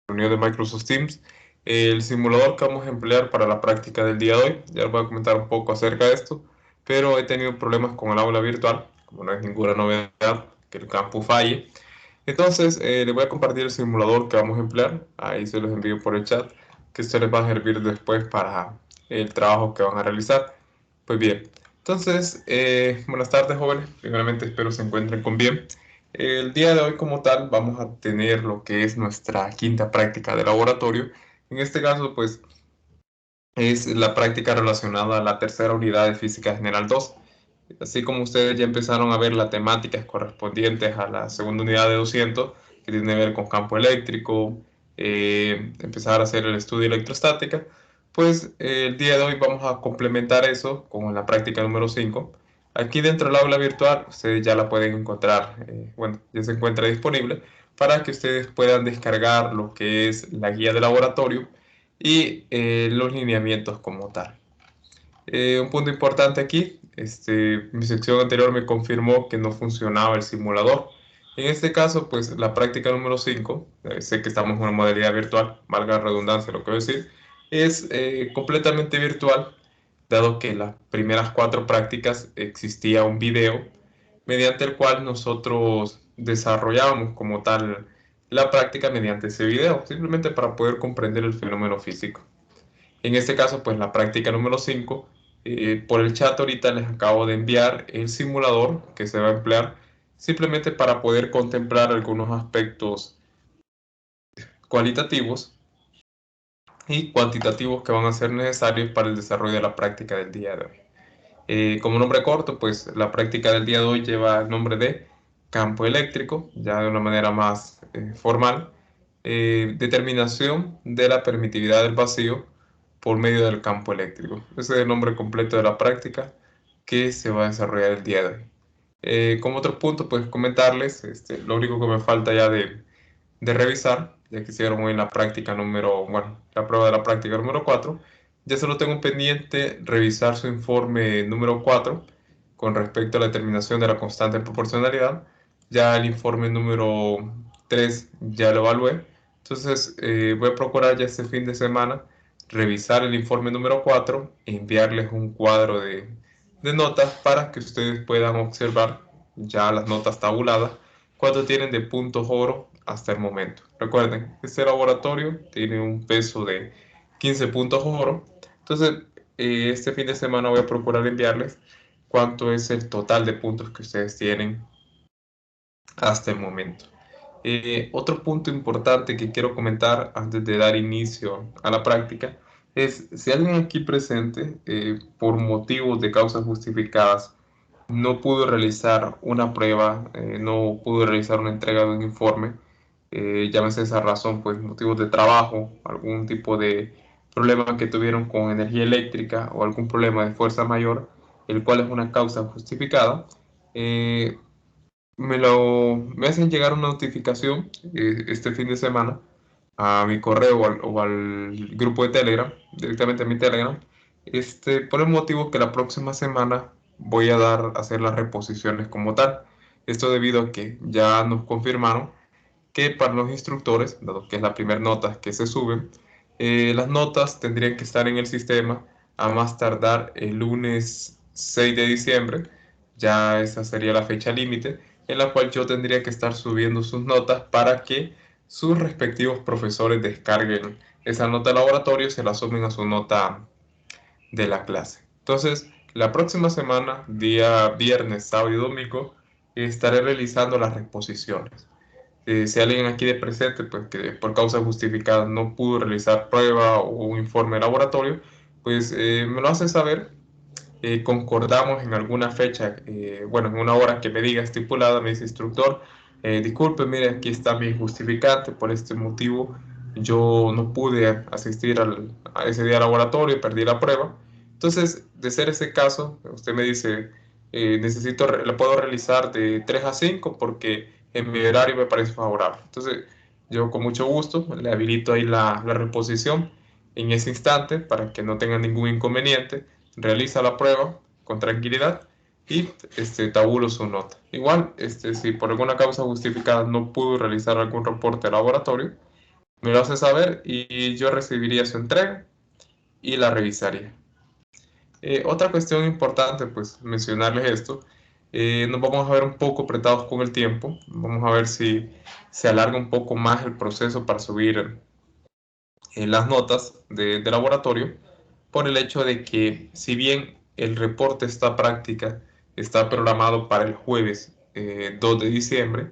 reunión de Microsoft Teams. El simulador que vamos a emplear para la práctica del día de hoy, ya les voy a comentar un poco acerca de esto, pero he tenido problemas con el aula virtual, como no es ninguna novedad que el campus falle. Entonces, les voy a compartir el simulador que vamos a emplear, ahí se los envío por el chat, que esto les va a servir después para el trabajo que van a realizar. Pues bien, entonces, buenas tardes jóvenes, primeramente espero se encuentren con bien. El día de hoy como tal vamos a tener lo que es nuestra quinta práctica de laboratorio. En este caso pues es la práctica relacionada a la tercera unidad de Física General 2. Así como ustedes ya empezaron a ver las temáticas correspondientes a la segunda unidad de 200, que tiene que ver con campo eléctrico, empezar a hacer el estudio de electrostática, pues el día de hoy vamos a complementar eso con la práctica número 5. Aquí dentro del aula virtual ustedes ya la pueden encontrar, bueno, ya se encuentra disponible para que ustedes puedan descargar lo que es la guía de laboratorio y los lineamientos como tal. Un punto importante aquí, mi sección anterior me confirmó que no funcionaba el simulador. En este caso, pues la práctica número 5, sé que estamos en una modalidad virtual, valga la redundancia lo que voy a decir, es completamente virtual, dado que en las primeras 4 prácticas existía un video mediante el cual nosotros desarrollábamos como tal la práctica mediante ese video, simplemente para poder comprender el fenómeno físico. En este caso, pues la práctica número 5, por el chat ahorita les acabo de enviar el simulador que se va a emplear simplemente para poder contemplar algunos aspectos cualitativos y cuantitativos que van a ser necesarios para el desarrollo de la práctica del día de hoy. Como nombre corto, pues la práctica del día de hoy lleva el nombre de campo eléctrico, ya de una manera más formal, determinación de la permitividad del vacío por medio del campo eléctrico. Ese es el nombre completo de la práctica que se va a desarrollar el día de hoy. Como otro punto, pues comentarles, lo único que me falta ya de revisar, ya que hicieron hoy la práctica número, bueno, la prueba de la práctica número 4, ya solo tengo pendiente revisar su informe número 4 con respecto a la determinación de la constante de proporcionalidad. Ya el informe número 3 ya lo evalué, entonces voy a procurar ya este fin de semana revisar el informe número 4 e enviarles un cuadro de notas para que ustedes puedan observar ya las notas tabuladas cuánto tienen de puntos oro hasta el momento. Recuerden, este laboratorio tiene un peso de 15 puntos oro. Entonces, este fin de semana voy a procurar enviarles cuánto es el total de puntos que ustedes tienen hasta el momento. Otro punto importante que quiero comentar antes de dar inicio a la práctica es si alguien aquí presente, por motivos de causas justificadas, no pudo realizar una prueba, no pudo realizar una entrega de un informe, llámese esa razón, pues motivos de trabajo, algún tipo de problema que tuvieron con energía eléctrica o algún problema de fuerza mayor, el cual es una causa justificada, eh, me hacen llegar una notificación este fin de semana a mi correo o al grupo de Telegram, directamente a mi Telegram, por el motivo que la próxima semana voy a hacer las reposiciones como tal. Esto debido a que ya nos confirmaron que para los instructores, dado que es la primera nota que se sube, las notas tendrían que estar en el sistema a más tardar el lunes 6 de diciembre. Ya esa sería la fecha límite en la cual yo tendría que estar subiendo sus notas para que sus respectivos profesores descarguen esa nota de laboratorio y se la sumen a su nota de la clase. Entonces, la próxima semana, día viernes, sábado y domingo, estaré realizando las reposiciones. Si alguien aquí de presente, pues que por causa justificada no pudo realizar prueba o un informe de laboratorio, pues me lo hace saber. Concordamos en alguna fecha, bueno, en una hora que me diga estipulada, me dice instructor, disculpe, mire, aquí está mi justificante, por este motivo yo no pude asistir a ese día al laboratorio y perdí la prueba. Entonces, de ser ese caso, usted me dice, la puedo realizar de 3 a 5 porque en mi horario me parece favorable. Entonces, yo con mucho gusto le habilito ahí la reposición en ese instante para que no tenga ningún inconveniente, realiza la prueba con tranquilidad y tabulo su nota. Igual, si por alguna causa justificada no pudo realizar algún reporte de laboratorio, Me lo hace saber y yo recibiría su entrega y la revisaría. Otra cuestión importante, pues mencionarles esto. Nos vamos a ver un poco apretados con el tiempo. Vamos a ver si se alarga un poco más el proceso para subir las notas de laboratorio, por el hecho de que si bien el reporte esta práctica está programado para el jueves 2 de diciembre,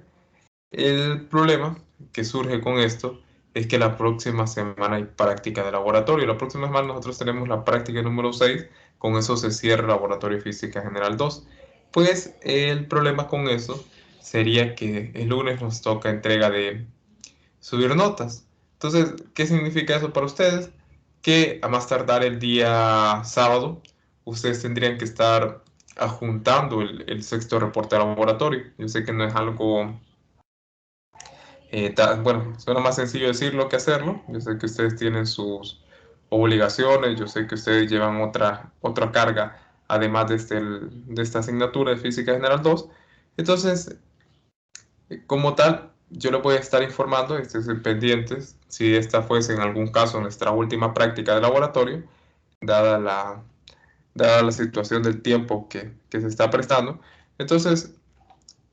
el problema que surge con esto es que la próxima semana hay práctica de laboratorio. La próxima semana nosotros tenemos la práctica número 6, con eso se cierra el Laboratorio de Física General 2. Pues el problema con eso sería que el lunes nos toca entrega de subir notas. Entonces, ¿qué significa eso para ustedes? Que a más tardar el día sábado, ustedes tendrían que estar adjuntando el sexto reporte de laboratorio. Yo sé que no es algo bueno, suena más sencillo decirlo que hacerlo. Yo sé que ustedes tienen sus obligaciones, yo sé que ustedes llevan otra carga, además de esta asignatura de Física General 2. Entonces, como tal, yo les voy a estar informando, estén pendientes, si esta fuese en algún caso nuestra última práctica de laboratorio, dada la situación del tiempo que se está prestando. Entonces,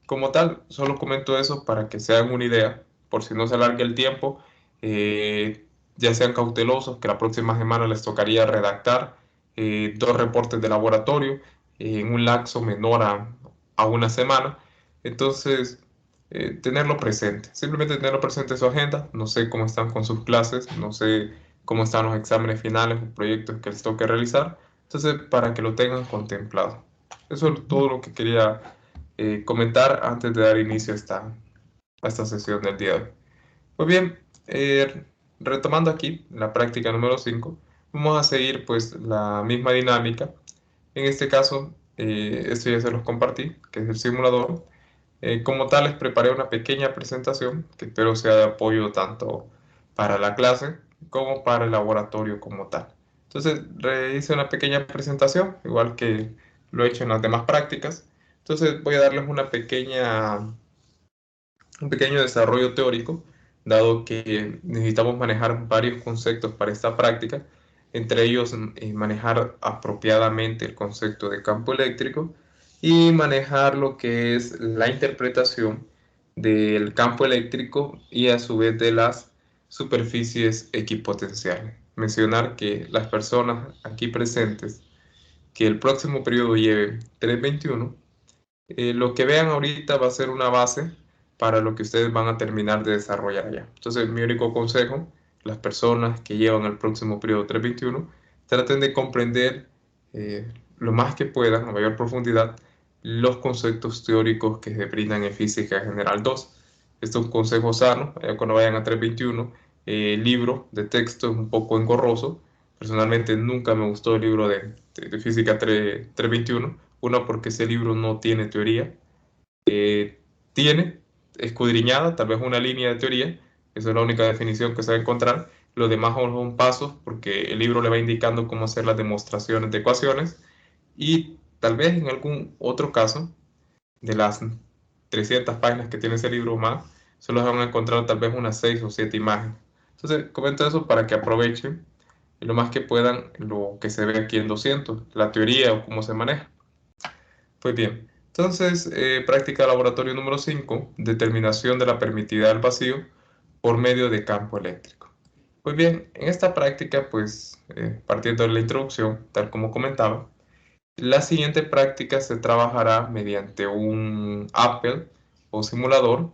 como tal, solo comento eso para que se hagan una idea, por si no se alarga el tiempo, ya sean cautelosos, que la próxima semana les tocaría redactar 2 reportes de laboratorio en un lapso menor a una semana. Entonces, tenerlo presente, simplemente tenerlo presente en su agenda. No sé cómo están con sus clases, no sé cómo están los exámenes finales o proyectos que les toque realizar. Entonces, para que lo tengan contemplado. Eso es todo lo que quería comentar antes de dar inicio a esta sesión del día de hoy. Pues bien, retomando aquí la práctica número 5, vamos a seguir pues la misma dinámica. En este caso, esto ya se los compartí, que es el simulador. Como tal, les preparé una pequeña presentación que espero sea de apoyo tanto para la clase como para el laboratorio como tal. Entonces, hice una pequeña presentación, igual que lo he hecho en las demás prácticas. Entonces, voy a darles un pequeño desarrollo teórico, dado que necesitamos manejar varios conceptos para esta práctica, entre ellos manejar apropiadamente el concepto de campo eléctrico y manejar lo que es la interpretación del campo eléctrico y a su vez de las superficies equipotenciales. Mencionar que las personas aquí presentes que el próximo periodo lleve 321, lo que vean ahorita va a ser una base para lo que ustedes van a terminar de desarrollar allá. Entonces, mi único consejo, las personas que llevan el próximo periodo 321, traten de comprender lo más que puedan, a mayor profundidad, los conceptos teóricos que se brindan en Física General 2. Esto es un consejo sano, cuando vayan a 321, el libro de texto es un poco engorroso. Personalmente nunca me gustó el libro de Física 321. Uno, porque ese libro no tiene teoría. Tiene escudriñada tal vez una línea de teoría, esa es la única definición que se va a encontrar. Los demás son pasos, porque el libro le va indicando cómo hacer las demostraciones de ecuaciones, y tal vez en algún otro caso, de las 300 páginas que tiene ese libro más, solo van a encontrar tal vez unas 6 o 7 imágenes. Entonces, comento eso para que aprovechen lo más que puedan lo que se ve aquí en 200, la teoría o cómo se maneja. Pues bien, entonces, práctica laboratorio número 5, determinación de la permitividad del vacío por medio de campo eléctrico. Pues bien, en esta práctica, pues, partiendo de la introducción, tal como comentaba, la siguiente práctica se trabajará mediante un Apple o simulador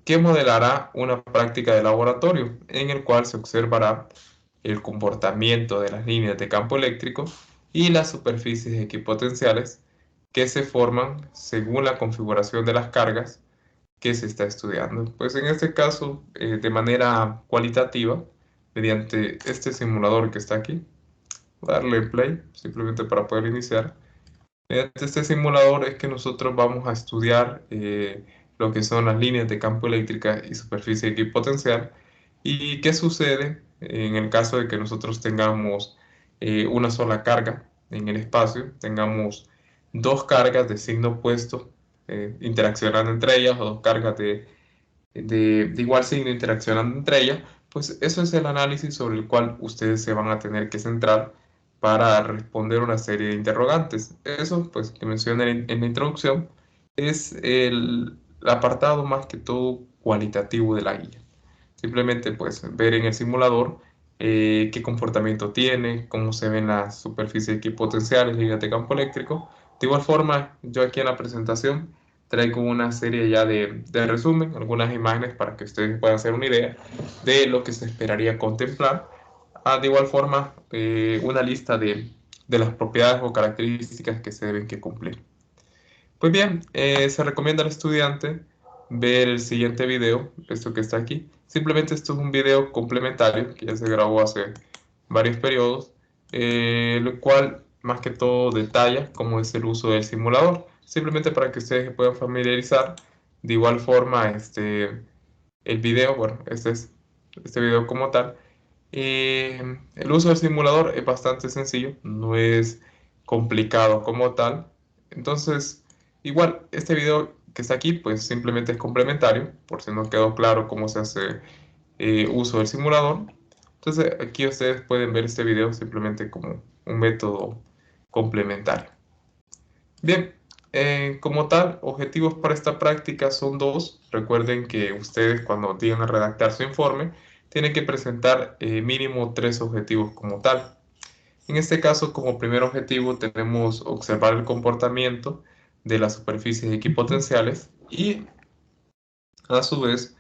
que modelará una práctica de laboratorio en el cual se observará el comportamiento de las líneas de campo eléctrico y las superficies equipotenciales que se forman según la configuración de las cargas que se está estudiando. Pues en este caso, de manera cualitativa, mediante este simulador que está aquí, voy a darle play simplemente para poder iniciar. Mediante este simulador es que nosotros vamos a estudiar lo que son las líneas de campo eléctrica y superficie equipotencial, y qué sucede en el caso de que nosotros tengamos una sola carga en el espacio, tengamos dos cargas de signo opuesto interaccionando entre ellas, o dos cargas de igual signo interaccionando entre ellas, pues eso es el análisis sobre el cual ustedes se van a tener que centrar para responder una serie de interrogantes. Eso, pues, que mencioné en la introducción, es el apartado más que todo cualitativo de la guía. Simplemente, pues, ver en el simulador qué comportamiento tiene, cómo se ven las superficies equipotenciales, líneas de campo eléctrico. De igual forma, yo aquí en la presentación traigo una serie ya de resumen, algunas imágenes para que ustedes puedan hacer una idea de lo que se esperaría contemplar. De igual forma, una lista de las propiedades o características que se deben que cumplir. Pues bien, se recomienda al estudiante ver el siguiente video, esto que está aquí. Simplemente esto es un video complementario que ya se grabó hace varios periodos, lo cual más que todo detalla cómo es el uso del simulador, simplemente para que ustedes se puedan familiarizar. De igual forma, el video, bueno, este video como tal. El uso del simulador es bastante sencillo, no es complicado como tal. Entonces, igual, este video que está aquí, pues simplemente es complementario, por si no quedó claro cómo se hace uso del simulador. Entonces, aquí ustedes pueden ver este video simplemente como un método complementario. Bien, como tal, objetivos para esta práctica son dos. Recuerden que ustedes cuando tienen a redactar su informe, tienen que presentar mínimo tres objetivos como tal. En este caso, como primer objetivo, tenemos observar el comportamiento de las superficies equipotenciales y, a su vez,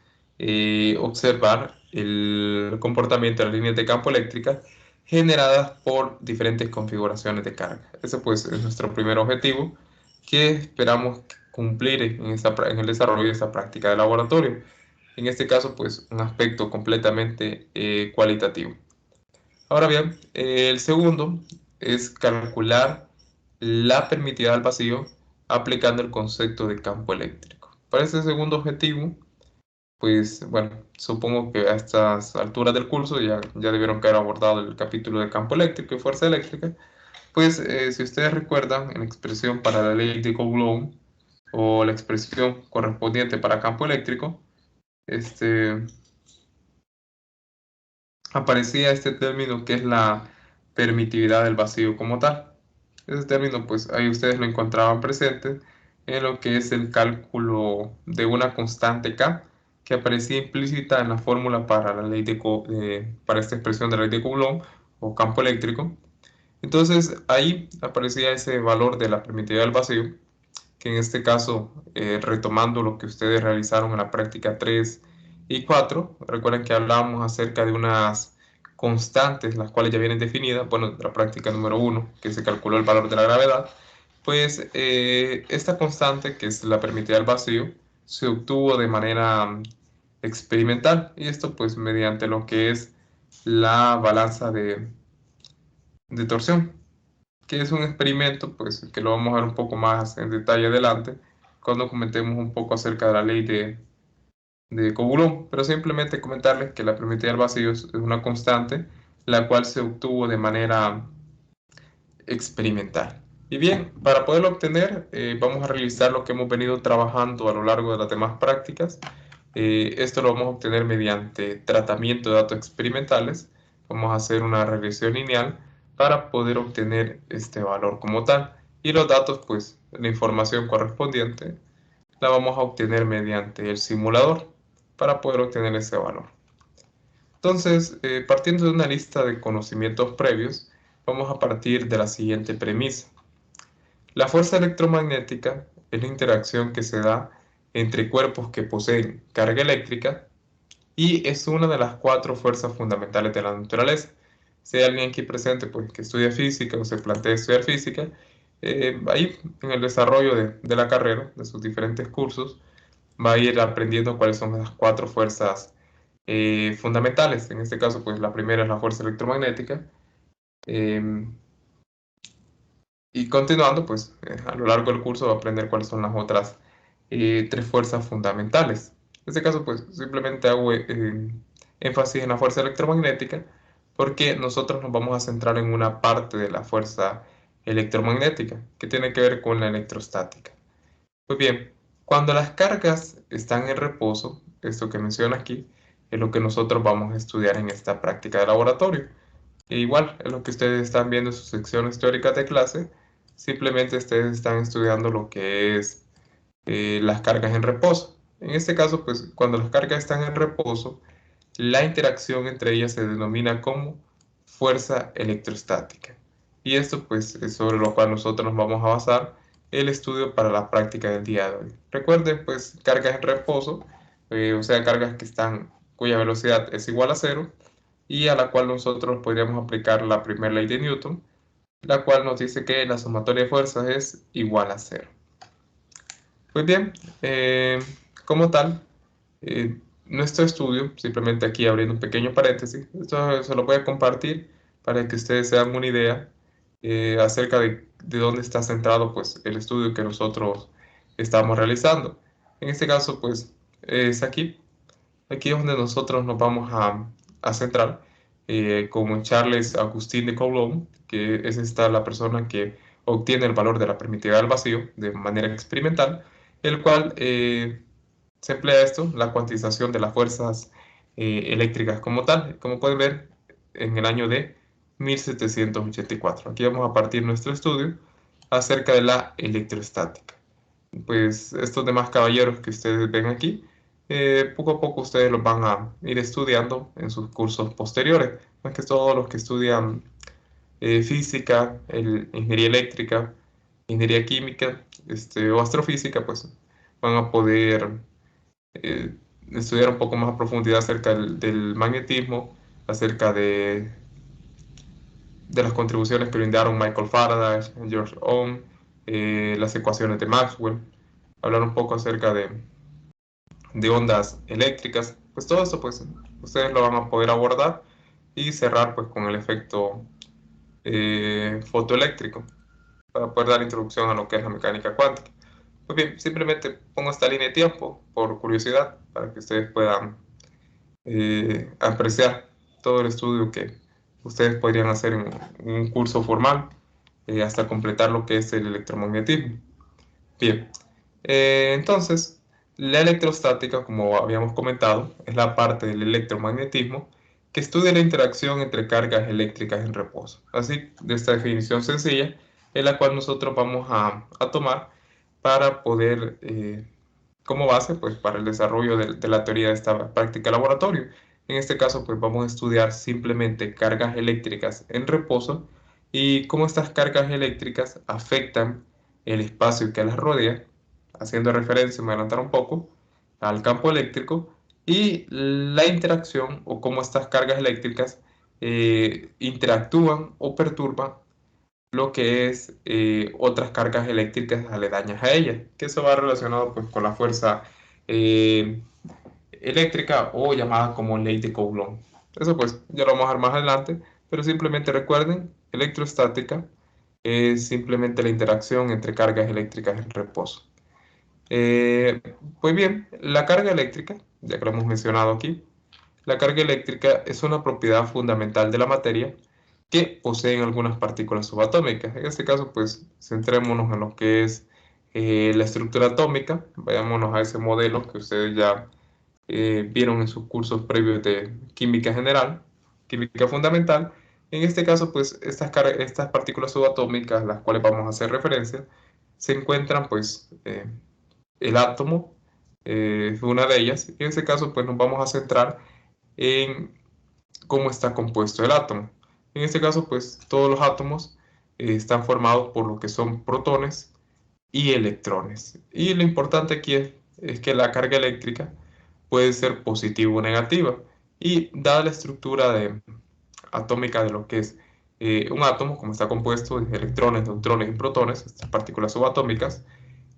observar el comportamiento de las líneas de campo eléctricas generadas por diferentes configuraciones de carga. Ese pues es nuestro primer objetivo que esperamos cumplir en el desarrollo de esta práctica de laboratorio. En este caso, pues un aspecto completamente cualitativo. Ahora bien, el segundo es calcular la permitividad al vacío aplicando el concepto de campo eléctrico. Para este segundo objetivo, pues bueno, supongo que a estas alturas del curso ya debieron haber abordado el capítulo de campo eléctrico y fuerza eléctrica. Pues si ustedes recuerdan, en la expresión para la ley de Coulomb o la expresión correspondiente para campo eléctrico, este, aparecía este término que es la permitividad del vacío como tal. Ese término, pues ahí ustedes lo encontraban presente en lo que es el cálculo de una constante K que aparecía implícita en la fórmula para la ley para esta expresión de la ley de Coulomb o campo eléctrico. Entonces ahí aparecía ese valor de la permitividad del vacío, que en este caso, retomando lo que ustedes realizaron en la práctica 3 y 4, recuerden que hablábamos acerca de unas constantes, las cuales ya vienen definidas, bueno, de la práctica número 1, que se calculó el valor de la gravedad, pues esta constante, que es la permitida del vacío, se obtuvo de manera experimental, y esto pues mediante lo que es la balanza de torsión, que es un experimento, pues que lo vamos a ver un poco más en detalle adelante, cuando comentemos un poco acerca de la ley de Coulomb, pero simplemente comentarles que la permitividad del vacío es una constante, la cual se obtuvo de manera experimental. Y bien, para poderlo obtener, vamos a realizar lo que hemos venido trabajando a lo largo de las demás prácticas. Esto lo vamos a obtener mediante tratamiento de datos experimentales. Vamos a hacer una regresión lineal para poder obtener este valor como tal. Y los datos, pues la información correspondiente, la vamos a obtener mediante el simulador para poder obtener ese valor. Entonces, partiendo de una lista de conocimientos previos, vamos a partir de la siguiente premisa. La fuerza electromagnética es la interacción que se da entre cuerpos que poseen carga eléctrica y es una de las cuatro fuerzas fundamentales de la naturaleza. Si hay alguien aquí presente pues, que estudia física o se plantea estudiar física, ahí en el desarrollo de la carrera, de sus diferentes cursos, va a ir aprendiendo cuáles son las cuatro fuerzas fundamentales. En este caso, pues la primera es la fuerza electromagnética. Eh, y continuando, pues a lo largo del curso va a aprender cuáles son las otras tres fuerzas fundamentales. En este caso, pues simplemente hago énfasis en la fuerza electromagnética porque nosotros nos vamos a centrar en una parte de la fuerza electromagnética que tiene que ver con la electrostática. Pues bien, cuando las cargas están en reposo, esto que menciona aquí, es lo que nosotros vamos a estudiar en esta práctica de laboratorio. E igual, es lo que ustedes están viendo en sus secciones teóricas de clase, simplemente ustedes están estudiando lo que es las cargas en reposo. En este caso, pues cuando las cargas están en reposo, la interacción entre ellas se denomina como fuerza electrostática. Y esto pues es sobre lo cual nosotros nos vamos a basar el estudio para la práctica del día de hoy. Recuerden pues cargas en reposo, o sea cargas que están cuya velocidad es igual a cero y a la cual nosotros podríamos aplicar la primera ley de Newton, la cual nos dice que la sumatoria de fuerzas es igual a cero. Pues bien, como tal, nuestro estudio, simplemente aquí abriendo un pequeño paréntesis, esto se lo voy a compartir para que ustedes se hagan una idea acerca de dónde está centrado pues, el estudio que nosotros estamos realizando. En este caso, pues, es aquí. Aquí es donde nosotros nos vamos a centrar, como Charles Agustín de Coulomb, que es esta la persona que obtiene el valor de la permitividad del vacío de manera experimental, el cual se emplea esto, la cuantización de las fuerzas eléctricas como tal, como pueden ver en el año de 1784. Aquí vamos a partir nuestro estudio acerca de la electrostática. Pues estos demás caballeros que ustedes ven aquí, poco a poco ustedes los van a ir estudiando en sus cursos posteriores. Más que todos los que estudian física, ingeniería eléctrica, ingeniería química o astrofísica, pues van a poder eh, estudiar un poco más a profundidad acerca del magnetismo, acerca de las contribuciones que brindaron Michael Faraday, George Ohm, las ecuaciones de Maxwell, hablar un poco acerca de ondas eléctricas, pues todo eso pues ustedes lo van a poder abordar y cerrar pues con el efecto fotoeléctrico para poder dar introducción a lo que es la mecánica cuántica. Pues bien, simplemente pongo esta línea de tiempo por curiosidad para que ustedes puedan apreciar todo el estudio que ustedes podrían hacer en un curso formal hasta completar lo que es el electromagnetismo. Bien, entonces la electrostática, como habíamos comentado, es la parte del electromagnetismo que estudia la interacción entre cargas eléctricas en reposo. Así, de esta definición sencilla es la cual nosotros vamos a tomar para poder como base pues, para el desarrollo de la teoría de esta práctica de laboratorio. En este caso, pues vamos a estudiar simplemente cargas eléctricas en reposo y cómo estas cargas eléctricas afectan el espacio que las rodea, haciendo referencia, me voy a adelantar un poco, al campo eléctrico y la interacción o cómo estas cargas eléctricas interactúan o perturban lo que es otras cargas eléctricas aledañas a ellas, que eso va relacionado pues, con la fuerza eh, eléctrica o llamada como ley de Coulomb. Eso pues ya lo vamos a ver más adelante, pero simplemente recuerden, electrostática es simplemente la interacción entre cargas eléctricas en reposo. Eh, pues bien, la carga eléctrica, ya que lo hemos mencionado aquí, la carga eléctrica es una propiedad fundamental de la materia que poseen algunas partículas subatómicas. En este caso, pues centrémonos en lo que es la estructura atómica. Vayámonos a ese modelo que ustedes ya vieron en sus cursos previos de química general, química fundamental. En este caso, pues estas partículas subatómicas, las cuales vamos a hacer referencia, se encuentran pues el átomo, es una de ellas. En este caso, pues nos vamos a centrar en cómo está compuesto el átomo. En este caso, pues todos los átomos están formados por lo que son protones y electrones. Y lo importante aquí es que la carga eléctrica puede ser positiva o negativa. Y dada la estructura atómica de lo que es un átomo, como está compuesto de electrones, neutrones y protones, estas partículas subatómicas,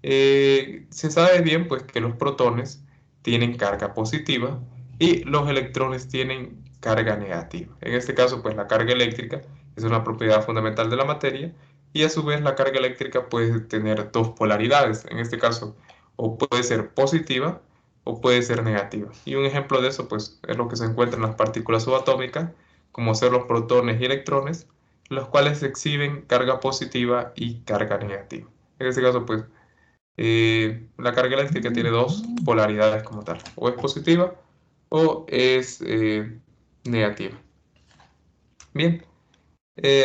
se sabe bien pues que los protones tienen carga positiva y los electrones tienen carga negativa. En este caso pues la carga eléctrica es una propiedad fundamental de la materia y a su vez la carga eléctrica puede tener dos polaridades. En este caso o puede ser positiva o puede ser negativa. Y un ejemplo de eso pues es lo que se encuentra en las partículas subatómicas, como ser los protones y electrones, los cuales exhiben carga positiva y carga negativa. En este caso pues La carga eléctrica tiene dos polaridades como tal, o es positiva o es negativa. Bien,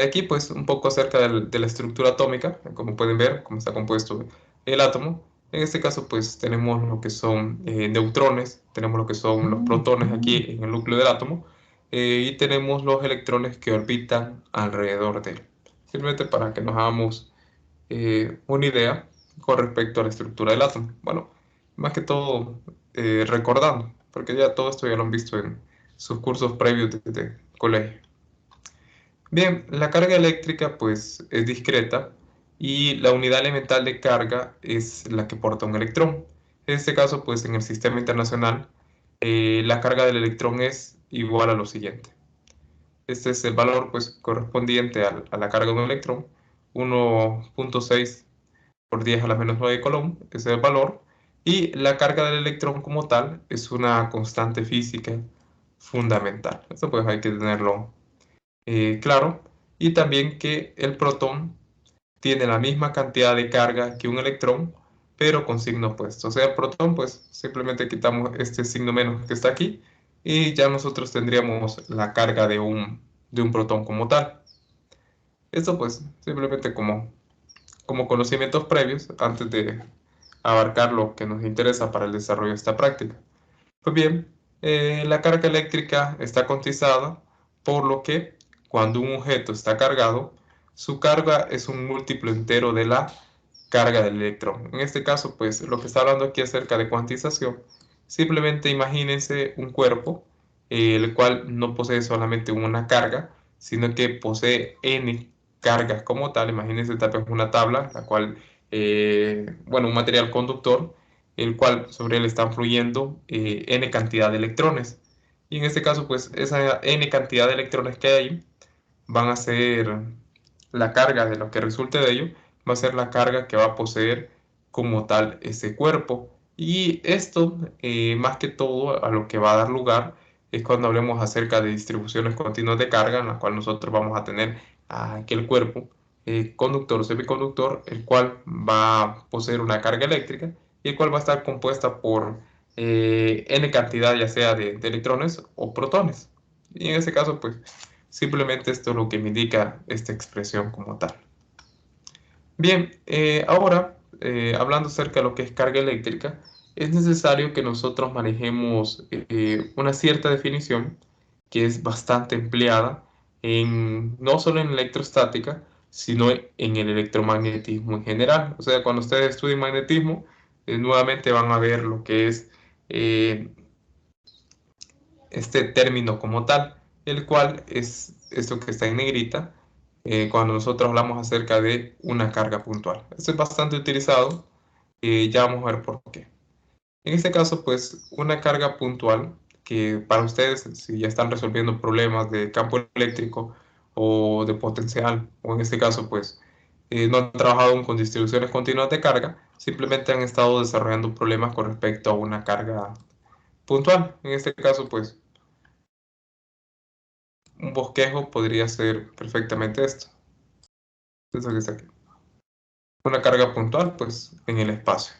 aquí pues un poco acerca de la estructura atómica, como pueden ver, cómo está compuesto el átomo. En este caso pues tenemos lo que son neutrones, tenemos lo que son los protones aquí en el núcleo del átomo, y tenemos los electrones que orbitan alrededor de él. Simplemente para que nos hagamos una idea con respecto a la estructura del átomo. Bueno, más que todo recordando, porque ya todo esto ya lo han visto en sus cursos previos de colegio. Bien, la carga eléctrica pues es discreta y la unidad elemental de carga es la que porta un electrón. En este caso pues en el sistema internacional la carga del electrón es igual a lo siguiente. Este es el valor pues correspondiente a la carga de un electrón, 1.6 por 10 a la menos 9 Coulomb, ese es el valor, y la carga del electrón como tal es una constante física fundamental. Esto pues hay que tenerlo claro. Y también que el protón tiene la misma cantidad de carga que un electrón, pero con signo opuesto. O sea, el protón pues simplemente quitamos este signo menos que está aquí y ya nosotros tendríamos la carga de un protón como tal. Esto pues simplemente como conocimientos previos antes de abarcar lo que nos interesa para el desarrollo de esta práctica. Pues bien, la carga eléctrica está cuantizada por lo que cuando un objeto está cargado, su carga es un múltiplo entero de la carga del electrón. En este caso, pues lo que está hablando aquí acerca de cuantización, simplemente imagínense un cuerpo, el cual no posee solamente una carga, sino que posee n cargas como tal. Imagínense tal vez una tabla, la cual, bueno, un material conductor, el cual sobre él están fluyendo n cantidad de electrones. Y en este caso, pues esa n cantidad de electrones que hay ahí van a ser la carga de lo que resulte de ello, va a ser la carga que va a poseer como tal ese cuerpo. Y esto, más que todo, a lo que va a dar lugar es cuando hablemos acerca de distribuciones continuas de carga, en la cual nosotros vamos a tener aquel cuerpo conductor o semiconductor, el cual va a poseer una carga eléctrica y el cual va a estar compuesta por n cantidad ya sea de electrones o protones. Y en ese caso, pues simplemente esto es lo que me indica esta expresión como tal. Bien, ahora hablando acerca de lo que es carga eléctrica, es necesario que nosotros manejemos una cierta definición que es bastante empleada no solo en electrostática, sino en el electromagnetismo en general. O sea, cuando ustedes estudien magnetismo, nuevamente van a ver lo que es eh, este término como tal, el cual es esto que está en negrita, cuando nosotros hablamos acerca de una carga puntual. Esto es bastante utilizado, ya vamos a ver por qué. En este caso, pues una carga puntual, que para ustedes, si ya están resolviendo problemas de campo eléctrico o de potencial, o en este caso, pues no han trabajado aún con distribuciones continuas de carga, simplemente han estado desarrollando problemas con respecto a una carga puntual. En este caso, pues un bosquejo podría ser perfectamente esto. Eso que está aquí. Una carga puntual, pues, en el espacio.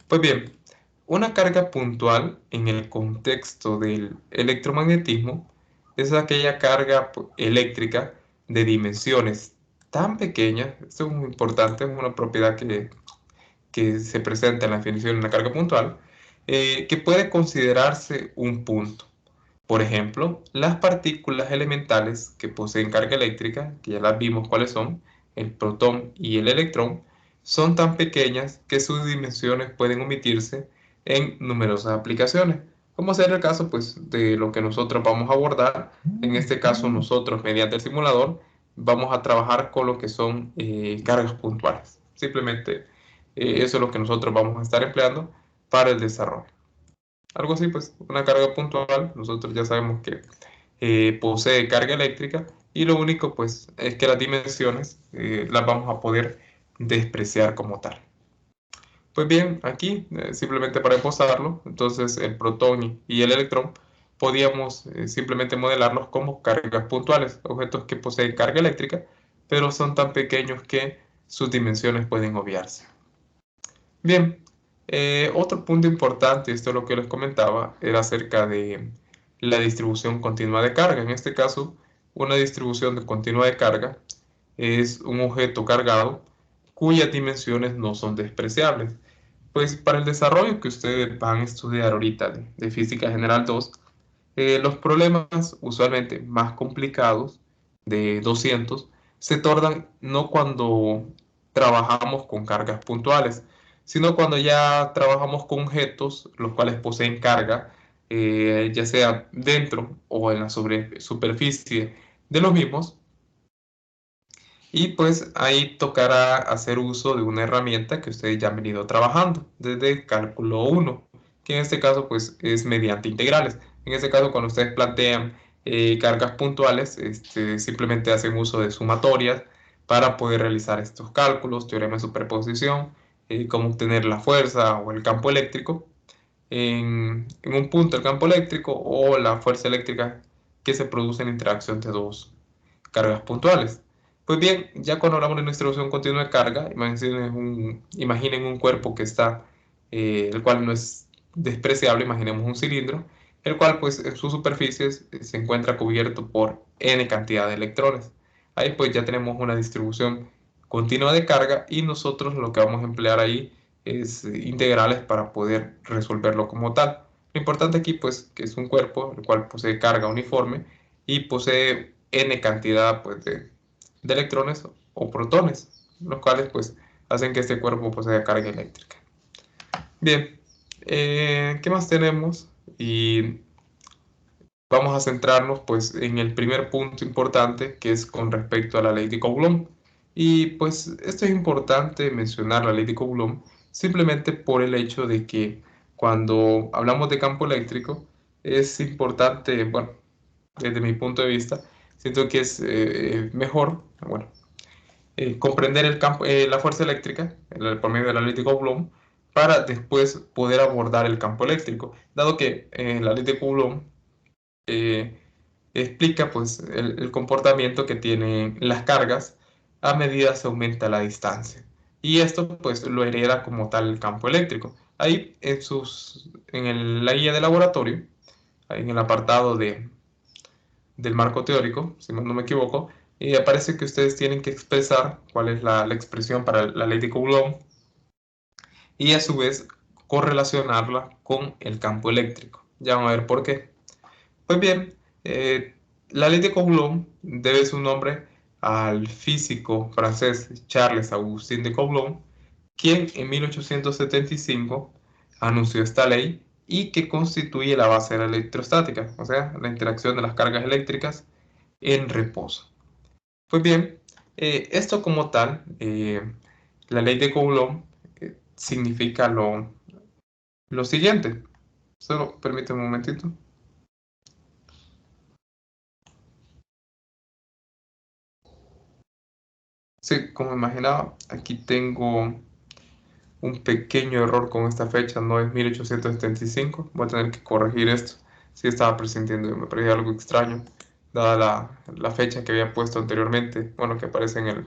Pues bien, una carga puntual en el contexto del electromagnetismo es aquella carga eléctrica de dimensiones tan pequeñas, esto es muy importante, es una propiedad que se presenta en la definición de una carga puntual, que puede considerarse un punto. Por ejemplo, las partículas elementales que poseen carga eléctrica, que ya las vimos cuáles son, el protón y el electrón, son tan pequeñas que sus dimensiones pueden omitirse en numerosas aplicaciones, como será el caso pues, de lo que nosotros vamos a abordar. En este caso, nosotros mediante el simulador vamos a trabajar con lo que son cargas puntuales. Simplemente eso es lo que nosotros vamos a estar empleando para el desarrollo. Algo así, pues una carga puntual, nosotros ya sabemos que posee carga eléctrica y lo único pues es que las dimensiones las vamos a poder despreciar como tal. Pues bien, aquí simplemente para esbozarlo, entonces el protón y el electrón podíamos simplemente modelarlos como cargas puntuales, objetos que poseen carga eléctrica, pero son tan pequeños que sus dimensiones pueden obviarse. Bien, otro punto importante, esto es lo que les comentaba, era acerca de la distribución continua de carga. En este caso, una distribución de continua de carga es un objeto cargado cuyas dimensiones no son despreciables. Pues para el desarrollo que ustedes van a estudiar ahorita de Física General 2, los problemas usualmente más complicados de 200 se tornan no cuando trabajamos con cargas puntuales, sino cuando ya trabajamos con objetos los cuales poseen carga, ya sea dentro o en la superficie de los mismos, y pues ahí tocará hacer uso de una herramienta que ustedes ya han venido trabajando desde cálculo 1, que en este caso pues es mediante integrales. En este caso cuando ustedes plantean cargas puntuales, simplemente hacen uso de sumatorias para poder realizar estos cálculos, teorema de superposición, cómo obtener la fuerza o el campo eléctrico en un punto del campo eléctrico o la fuerza eléctrica que se produce en interacción de dos cargas puntuales. Pues bien, ya cuando hablamos de una distribución continua de carga, imaginen un cuerpo que está, el cual no es despreciable, imaginemos un cilindro, el cual pues en sus superficies se encuentra cubierto por n cantidad de electrones. Ahí pues ya tenemos una distribución continua de carga y nosotros lo que vamos a emplear ahí es integrales para poder resolverlo como tal. Lo importante aquí pues que es un cuerpo el cual posee carga uniforme y posee n cantidad pues, de electrones o protones, los cuales pues hacen que este cuerpo posea carga eléctrica. Bien, ¿qué más tenemos? Y vamos a centrarnos pues en el primer punto importante que es con respecto a la ley de Coulomb. Y pues esto es importante mencionar la ley de Coulomb simplemente por el hecho de que cuando hablamos de campo eléctrico es importante, bueno, desde mi punto de vista, siento que es mejor, bueno, comprender el campo, la fuerza eléctrica por medio del analítico Coulomb para después poder abordar el campo eléctrico, dado que la ley de Coulomb eh, explica pues el comportamiento que tienen las cargas a medida se aumenta la distancia. Y esto pues lo hereda como tal el campo eléctrico. Ahí la guía de laboratorio, en el apartado del marco teórico, si no me equivoco, y aparece que ustedes tienen que expresar cuál es la expresión para la ley de Coulomb y a su vez correlacionarla con el campo eléctrico. Ya vamos a ver por qué. Pues bien, la ley de Coulomb debe su nombre al físico francés Charles Augustin de Coulomb, quien en 1875 anunció esta ley y que constituye la base de la electrostática, o sea, la interacción de las cargas eléctricas en reposo. Pues bien, esto como tal, la ley de Coulomb significa lo siguiente. Solo permíteme un momentito. Sí, como imaginaba, aquí tengo un pequeño error con esta fecha, no es 1875. Voy a tener que corregir esto. Sí estaba presintiendo, me parecía algo extraño, dada la fecha que había puesto anteriormente, bueno, que aparece en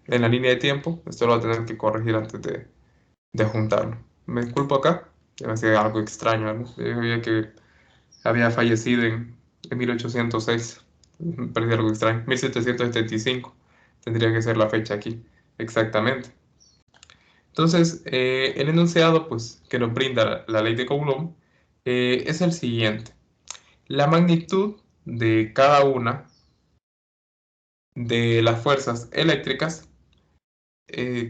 la línea de tiempo. Esto lo voy a tener que corregir antes de juntarlo. Me disculpo acá, me hacía algo extraño, ¿no? Yo sabía que había fallecido en 1806. Me parecía algo extraño. 1775 tendría que ser la fecha aquí, exactamente. Entonces, el enunciado pues, que nos brinda la ley de Coulomb es el siguiente. La magnitud de cada una de las fuerzas eléctricas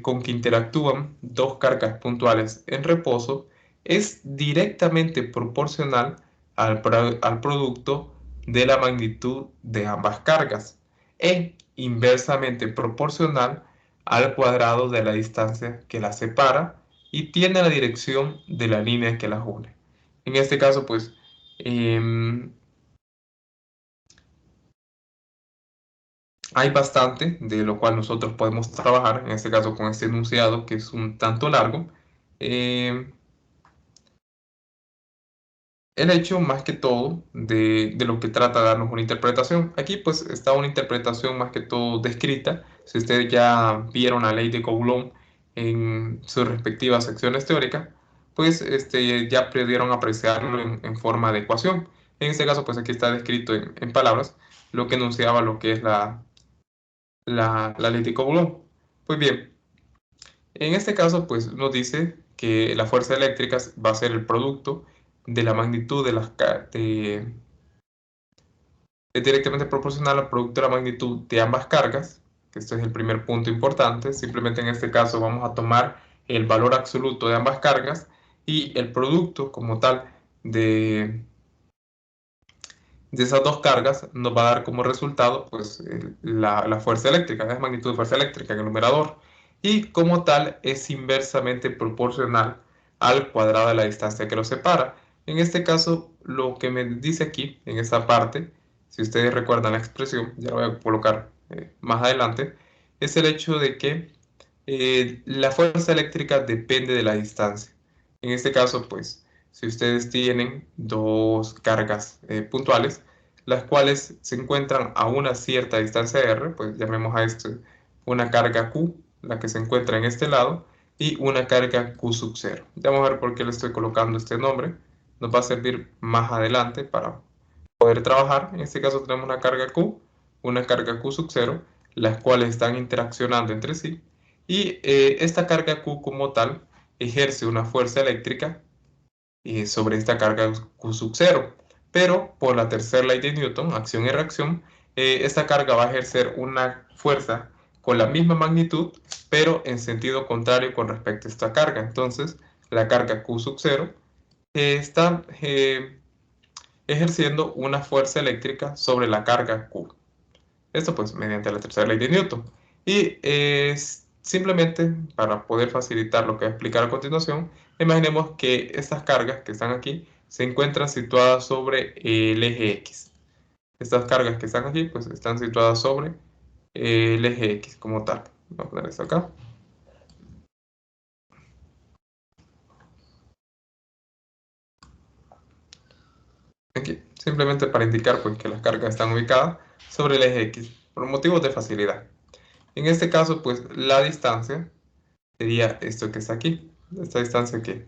con que interactúan dos cargas puntuales en reposo es directamente proporcional al producto de la magnitud de ambas cargas e inversamente proporcional al cuadrado de la distancia que las separa y tiene la dirección de la línea que las une. En este caso, pues, hay bastante de lo cual nosotros podemos trabajar, en este caso con este enunciado que es un tanto largo. Eh, el hecho más que todo de lo que trata de darnos una interpretación. Aquí pues está una interpretación más que todo descrita. Si ustedes ya vieron la ley de Coulomb en sus respectivas secciones teóricas, pues ya pudieron apreciarlo en forma de ecuación. En este caso, pues aquí está descrito en palabras lo que enunciaba lo que es la ley de Coulomb. Pues bien, en este caso, pues nos dice que la fuerza eléctrica va a ser el producto de la magnitud de es directamente proporcional al producto de la magnitud de ambas cargas, que este es el primer punto importante. Simplemente en este caso vamos a tomar el valor absoluto de ambas cargas y el producto como tal de, de esas dos cargas nos va a dar como resultado pues la fuerza eléctrica, la magnitud de fuerza eléctrica en el numerador, y como tal es inversamente proporcional al cuadrado de la distancia que los separa. En este caso, lo que me dice aquí, en esta parte, si ustedes recuerdan la expresión, ya la voy a colocar más adelante, es el hecho de que la fuerza eléctrica depende de la distancia. En este caso, pues, si ustedes tienen dos cargas puntuales, las cuales se encuentran a una cierta distancia r, pues llamemos a esto una carga Q, la que se encuentra en este lado, y una carga Q sub 0. Ya vamos a ver por qué le estoy colocando este nombre. Nos va a servir más adelante para poder trabajar. En este caso tenemos una carga Q sub 0, las cuales están interaccionando entre sí. Y esta carga Q como tal ejerce una fuerza eléctrica sobre esta carga Q sub 0. Pero por la tercera ley de Newton, acción y reacción, esta carga va a ejercer una fuerza con la misma magnitud, pero en sentido contrario con respecto a esta carga. Entonces, la carga Q sub 0 está ejerciendo una fuerza eléctrica sobre la carga Q. Esto pues mediante la tercera ley de Newton. Y simplemente para poder facilitar lo que voy a explicar a continuación, imaginemos que estas cargas que están aquí se encuentran situadas sobre el eje X. Estas cargas que están aquí pues están situadas sobre el eje X como tal. Voy a poner esto acá. Aquí, simplemente para indicar pues que las cargas están ubicadas sobre el eje X por motivos de facilidad. En este caso pues la distancia sería esto que está aquí. Esta distancia que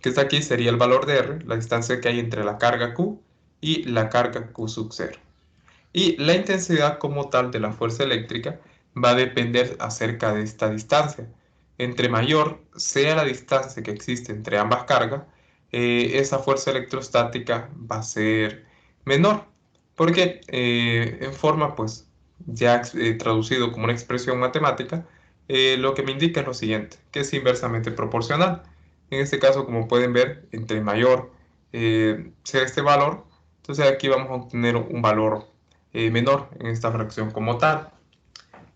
está aquí sería el valor de R, la distancia que hay entre la carga Q y la carga Q sub 0. Y la intensidad como tal de la fuerza eléctrica va a depender acerca de esta distancia. Entre mayor sea la distancia que existe entre ambas cargas, esa fuerza electrostática va a ser menor. Porque en forma, pues, ya traducido como una expresión matemática, lo que me indica es lo siguiente, que es inversamente proporcional. En este caso, como pueden ver, entre mayor sea este valor, entonces aquí vamos a obtener un valor menor en esta fracción como tal.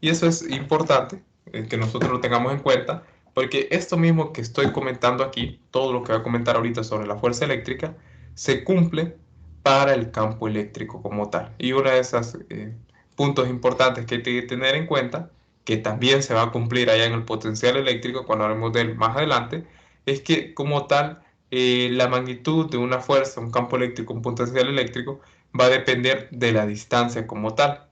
Y eso es importante que nosotros lo tengamos en cuenta, porque esto mismo que estoy comentando aquí, todo lo que voy a comentar ahorita sobre la fuerza eléctrica, se cumple para el campo eléctrico como tal. Y uno de esos puntos importantes que hay que tener en cuenta, que también se va a cumplir allá en el potencial eléctrico cuando hablemos de él más adelante, es que como tal la magnitud de una fuerza, un campo eléctrico, un potencial eléctrico, va a depender de la distancia como tal.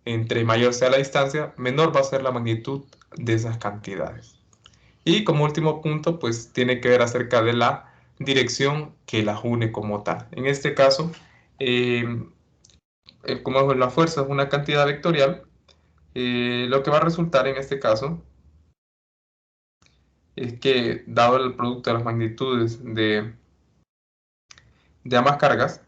Entre mayor sea la distancia, menor va a ser la magnitud de esas cantidades. Y como último punto, pues tiene que ver acerca de la dirección que las une como tal. En este caso, eh, como la fuerza es una cantidad vectorial, lo que va a resultar en este caso es que, dado el producto de las magnitudes de ambas cargas,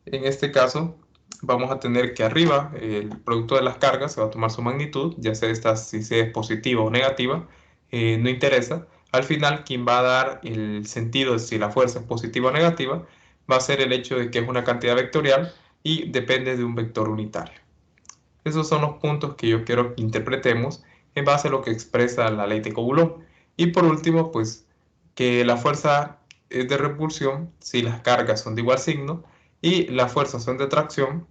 en este caso vamos a tener que arriba el producto de las cargas se va a tomar su magnitud, ya sea esta si sea positiva o negativa, no interesa. Al final quien va a dar el sentido de si la fuerza es positiva o negativa va a ser el hecho de que es una cantidad vectorial y depende de un vector unitario. Esos son los puntos que yo quiero que interpretemos en base a lo que expresa la ley de Coulomb. Y por último, pues que la fuerza es de repulsión si las cargas son de igual signo y las fuerzas son de atracción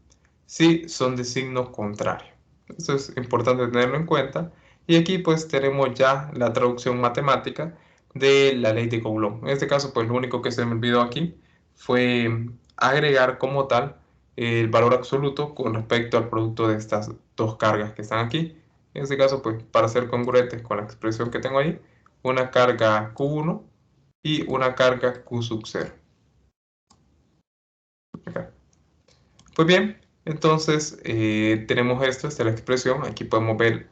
si son de signo contrario. Eso es importante tenerlo en cuenta. Y aquí pues tenemos ya la traducción matemática de la ley de Coulomb. En este caso pues lo único que se me olvidó aquí fue agregar como tal el valor absoluto con respecto al producto de estas dos cargas que están aquí. En este caso, pues para ser congruentes con la expresión que tengo ahí, una carga Q1 y una carga Q sub 0. Acá. Pues bien, entonces tenemos esto, esta es la expresión. Aquí podemos ver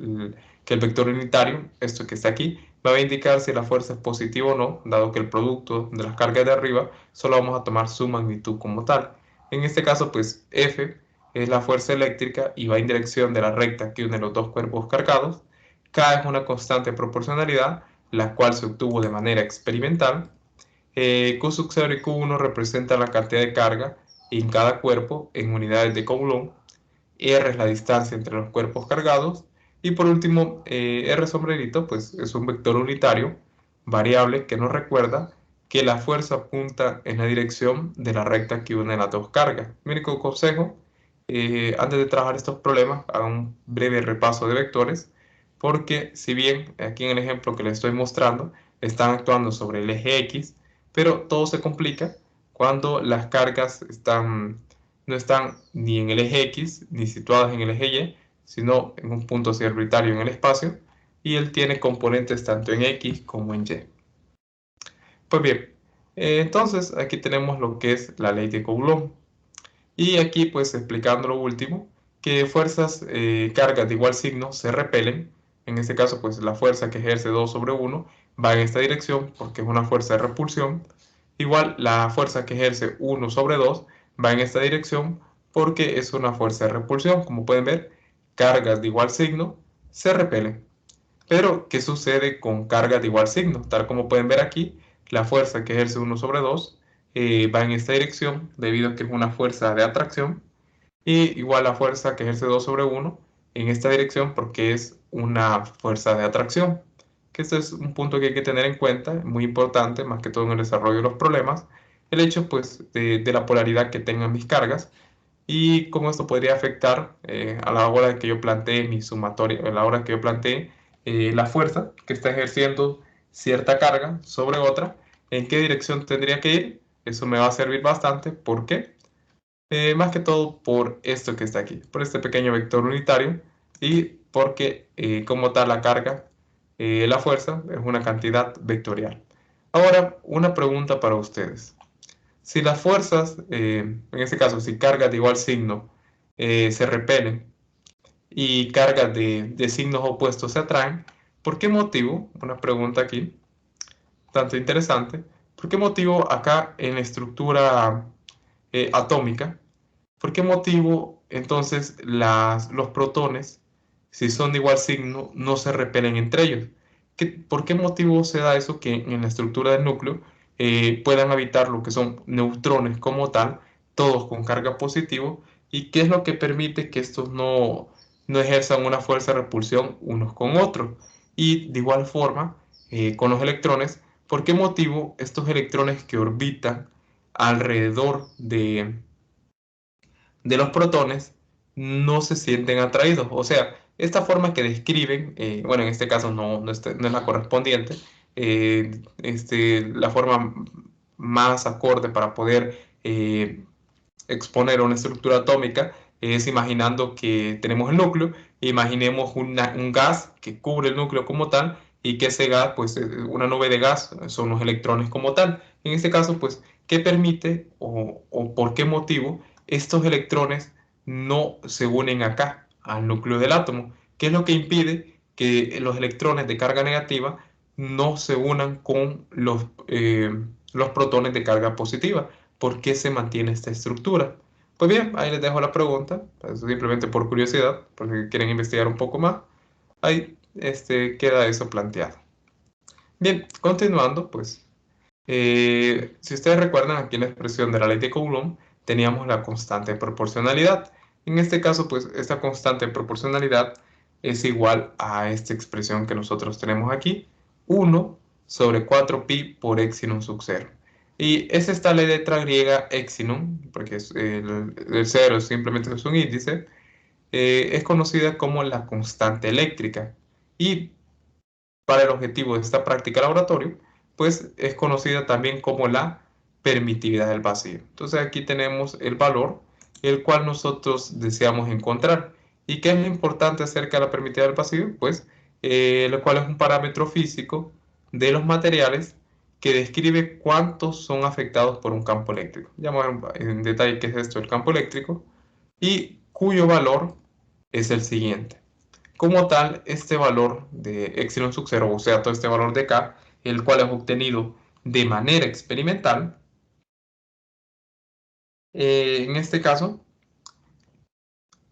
que el vector unitario, esto que está aquí, va a indicar si la fuerza es positiva o no, dado que el producto de las cargas de arriba solo vamos a tomar su magnitud como tal. En este caso, pues F es la fuerza eléctrica y va en dirección de la recta que une los dos cuerpos cargados. K es una constante de proporcionalidad, la cual se obtuvo de manera experimental. Q sub 0 y Q1 representan la cantidad de carga en cada cuerpo en unidades de Coulomb. R es la distancia entre los cuerpos cargados. Y por último, R sombrerito, pues es un vector unitario variable que nos recuerda que la fuerza apunta en la dirección de la recta que une las dos cargas. Mi único consejo, antes de trabajar estos problemas, haga un breve repaso de vectores, porque si bien aquí en el ejemplo que les estoy mostrando, están actuando sobre el eje X, pero todo se complica cuando las cargas no están ni en el eje X, ni situadas en el eje Y, sino en un punto arbitrario en el espacio, y él tiene componentes tanto en X como en Y. Pues bien, entonces aquí tenemos lo que es la ley de Coulomb. Y aquí pues explicando lo último, que fuerzas, cargas de igual signo se repelen. En este caso pues la fuerza que ejerce 2 sobre 1 va en esta dirección porque es una fuerza de repulsión. Igual la fuerza que ejerce 1 sobre 2 va en esta dirección porque es una fuerza de repulsión. Como pueden ver, cargas de igual signo se repelen. Pero, ¿qué sucede con cargas de igual signo? Tal como pueden ver aquí, la fuerza que ejerce 1 sobre 2 va en esta dirección debido a que es una fuerza de atracción. Y igual la fuerza que ejerce 2 sobre 1 en esta dirección porque es una fuerza de atracción. Que este es un punto que hay que tener en cuenta, muy importante, más que todo en el desarrollo de los problemas. El hecho pues de la polaridad que tengan mis cargas y cómo esto podría afectar a la hora de que yo plantee mi sumatoria, a la hora que yo plantee la fuerza que está ejerciendo cierta carga sobre otra, en qué dirección tendría que ir. Eso me va a servir bastante. ¿Por qué? Más que todo por esto que está aquí, por este pequeño vector unitario y porque como tal la carga, la fuerza es una cantidad vectorial. Ahora, una pregunta para ustedes. Si las fuerzas, en este caso, si cargas de igual signo se repelen y cargas de signos opuestos se atraen, ¿por qué motivo? Una pregunta aquí, tanto interesante. ¿Por qué motivo acá en la estructura atómica, por qué motivo entonces los protones, si son de igual signo, no se repelen entre ellos? ¿Por qué motivo se da eso que en la estructura del núcleo puedan habitar lo que son neutrones como tal, todos con carga positiva? ¿Y qué es lo que permite que estos no ejerzan una fuerza de repulsión unos con otros? Y de igual forma, con los electrones, ¿por qué motivo estos electrones que orbitan alrededor de los protones no se sienten atraídos? O sea, esta forma que describen, bueno, en este caso no es la correspondiente, la forma más acorde para poder exponer una estructura atómica es imaginando que tenemos el núcleo, imaginemos un gas que cubre el núcleo como tal y que ese gas, pues una nube de gas son los electrones como tal. En este caso, pues, ¿qué permite o por qué motivo estos electrones no se unen acá al núcleo del átomo? ¿Qué es lo que impide que los electrones de carga negativa no se unan con los protones de carga positiva? ¿Por qué se mantiene esta estructura? Pues bien, ahí les dejo la pregunta, pues, simplemente por curiosidad, porque quieren investigar un poco más. Ahí queda eso planteado. Bien, continuando, pues, si ustedes recuerdan, aquí en la expresión de la ley de Coulomb teníamos la constante de proporcionalidad. En este caso, pues, esta constante de proporcionalidad es igual a esta expresión que nosotros tenemos aquí, 1 sobre 4pi por epsilon sub 0. Y es esta la letra griega epsilon, porque el 0 simplemente es un índice, es conocida como la constante eléctrica. Y para el objetivo de esta práctica laboratorio, pues es conocida también como la permitividad del vacío. Entonces aquí tenemos el valor el cual nosotros deseamos encontrar. ¿Y qué es lo importante acerca de la permitividad del pasillo? Pues, lo cual es un parámetro físico de los materiales que describe cuántos son afectados por un campo eléctrico. Ya vamos a ver en detalle qué es esto del campo eléctrico y cuyo valor es el siguiente. Como tal, este valor de epsilon sub 0, o sea, todo este valor de K, el cual es obtenido de manera experimental, en este caso,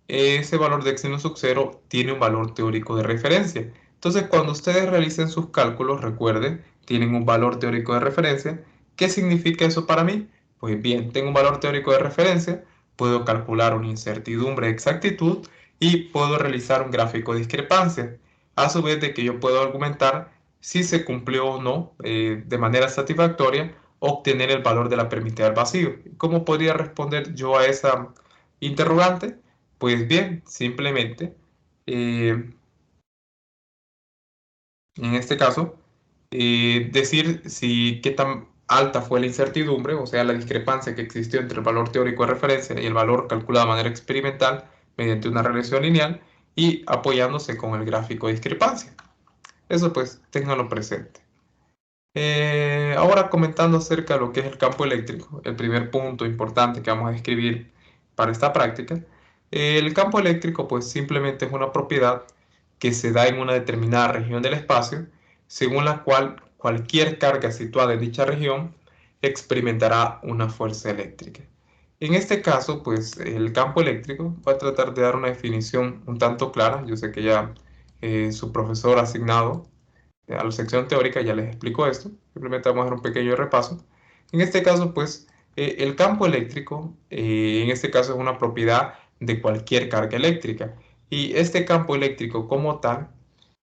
ese valor de epsilon sub 0 tiene un valor teórico de referencia. Entonces, cuando ustedes realicen sus cálculos, recuerden, tienen un valor teórico de referencia. ¿Qué significa eso para mí? Pues bien, tengo un valor teórico de referencia, puedo calcular una incertidumbre de exactitud y puedo realizar un gráfico de discrepancia. A su vez de que yo puedo argumentar si se cumplió o no de manera satisfactoria obtener el valor de la permitividad del vacío. ¿Cómo podría responder yo a esa interrogante? Pues bien, simplemente, eh, en este caso, decir si qué tan alta fue la incertidumbre, o sea, la discrepancia que existió entre el valor teórico de referencia y el valor calculado de manera experimental mediante una regresión lineal y apoyándose con el gráfico de discrepancia. Eso pues, ténganlo presente. Ahora comentando acerca de lo que es el campo eléctrico, el primer punto importante que vamos a describir para esta práctica, el campo eléctrico pues simplemente es una propiedad que se da en una determinada región del espacio, según la cual cualquier carga situada en dicha región experimentará una fuerza eléctrica. En este caso, pues el campo eléctrico va a tratar de dar una definición un tanto clara. Yo sé que ya su profesor asignado a la sección teórica ya les explico esto, simplemente vamos a dar un pequeño repaso. En este caso, pues, el campo eléctrico, en este caso es una propiedad de cualquier carga eléctrica. Y este campo eléctrico como tal,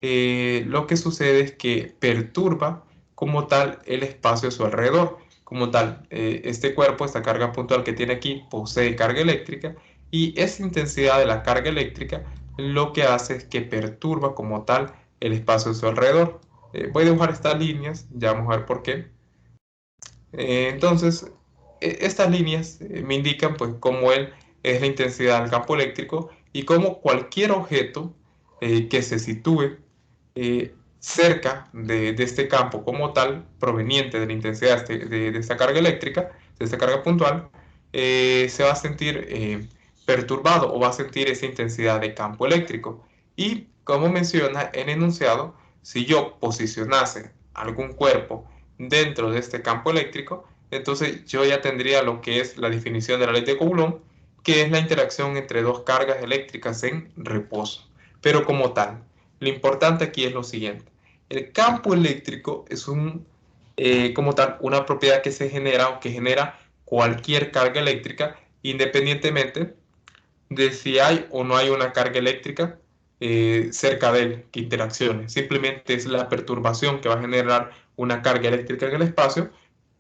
lo que sucede es que perturba como tal el espacio a su alrededor. Como tal, este cuerpo, esta carga puntual que tiene aquí, posee carga eléctrica y esa intensidad de la carga eléctrica lo que hace es que perturba como tal el espacio a su alrededor. Voy a dibujar estas líneas, ya vamos a ver por qué. Entonces, estas líneas me indican pues cómo es la intensidad del campo eléctrico y cómo cualquier objeto que se sitúe cerca de este campo como tal, proveniente de la intensidad de esta carga eléctrica, de esta carga puntual, se va a sentir perturbado o va a sentir esa intensidad de campo eléctrico. Y como menciona el enunciado, si yo posicionase algún cuerpo dentro de este campo eléctrico, entonces yo ya tendría lo que es la definición de la ley de Coulomb, que es la interacción entre dos cargas eléctricas en reposo. Pero como tal, lo importante aquí es lo siguiente. El campo eléctrico es como tal una propiedad que se genera o que genera cualquier carga eléctrica independientemente de si hay o no hay una carga eléctrica cerca de él que interaccione. Simplemente es la perturbación que va a generar una carga eléctrica en el espacio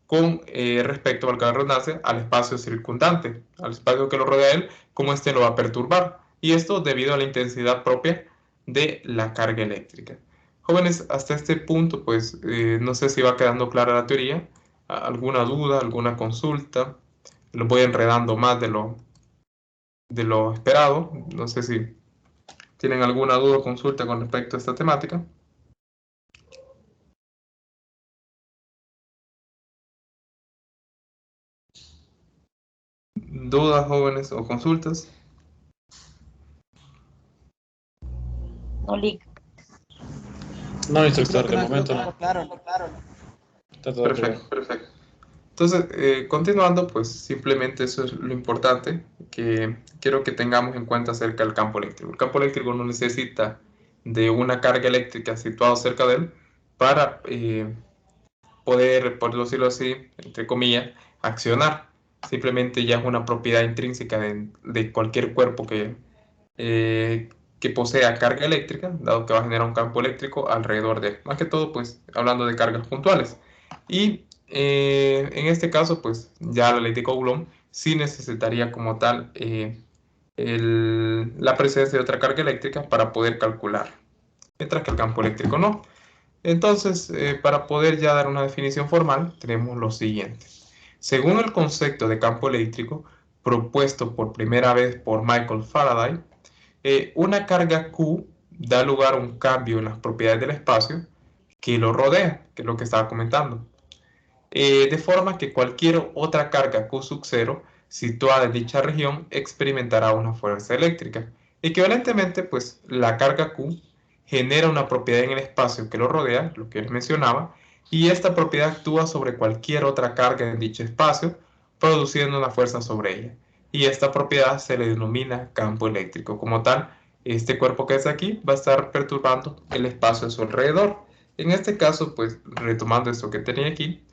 con respecto, valga la redundancia, al espacio circundante, al espacio que lo rodea a él, cómo éste lo va a perturbar. Y esto debido a la intensidad propia de la carga eléctrica. Jóvenes, hasta este punto, pues no sé si va quedando clara la teoría. ¿Alguna duda, alguna consulta? Lo voy enredando más de lo esperado. No sé si tienen alguna duda o consulta con respecto a esta temática. ¿Dudas, jóvenes, o consultas? No, Lick. No, Yo creo instructor, que de nos quedó momento todo no. claro. Está todo claro. Perfecto, perfecto. Entonces, continuando, pues simplemente eso es lo importante que quiero que tengamos en cuenta acerca del campo eléctrico. El campo eléctrico no necesita de una carga eléctrica situada cerca de él para poder, por decirlo así, entre comillas, accionar. Simplemente ya es una propiedad intrínseca de cualquier cuerpo que posea carga eléctrica, dado que va a generar un campo eléctrico alrededor de él. Más que todo, pues hablando de cargas puntuales. Y en este caso, pues ya la ley de Coulomb sí necesitaría como tal la presencia de otra carga eléctrica para poder calcular, mientras que el campo eléctrico no. Entonces, para poder ya dar una definición formal, tenemos lo siguiente. Según el concepto de campo eléctrico propuesto por primera vez por Michael Faraday, Una carga Q da lugar a un cambio en las propiedades del espacio que lo rodea, que es lo que estaba comentando. De forma que cualquier otra carga Q sub 0 situada en dicha región experimentará una fuerza eléctrica. Equivalentemente, pues la carga Q genera una propiedad en el espacio que lo rodea, lo que les mencionaba, y esta propiedad actúa sobre cualquier otra carga en dicho espacio, produciendo una fuerza sobre ella. Y esta propiedad se le denomina campo eléctrico. Como tal, este cuerpo que es aquí va a estar perturbando el espacio a su alrededor. En este caso, pues retomando esto que tenía aquí,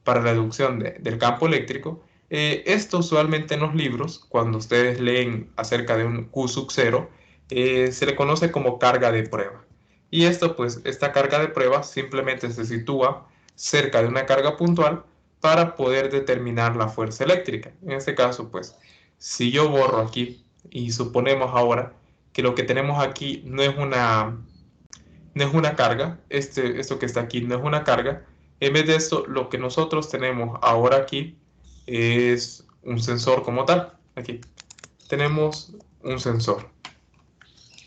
para la deducción del campo eléctrico, esto usualmente en los libros, cuando ustedes leen acerca de un Q sub 0, se le conoce como carga de prueba. Y esto, pues, esta carga de prueba simplemente se sitúa cerca de una carga puntual para poder determinar la fuerza eléctrica. En este caso, pues, si yo borro aquí y suponemos ahora que lo que tenemos aquí no es una carga, esto que está aquí no es una carga, en vez de esto, lo que nosotros tenemos ahora aquí es un sensor como tal. Aquí tenemos un sensor,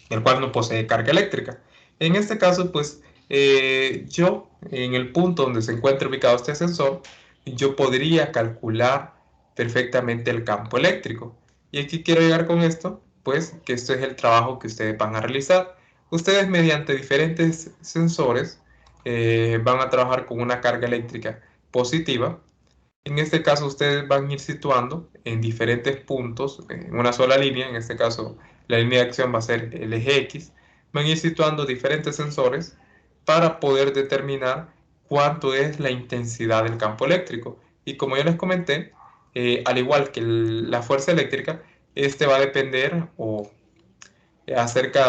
el cual no posee carga eléctrica. En este caso, pues, yo, en el punto donde se encuentra ubicado este sensor, yo podría calcular perfectamente el campo eléctrico. Y aquí quiero llegar con esto, pues, que esto es el trabajo que ustedes van a realizar. Ustedes, mediante diferentes sensores, van a trabajar con una carga eléctrica positiva. En este caso, ustedes van a ir situando en diferentes puntos, en una sola línea, en este caso la línea de acción va a ser el eje X, van a ir situando diferentes sensores para poder determinar cuánto es la intensidad del campo eléctrico. Y como ya les comenté, al igual que la fuerza eléctrica, este va a depender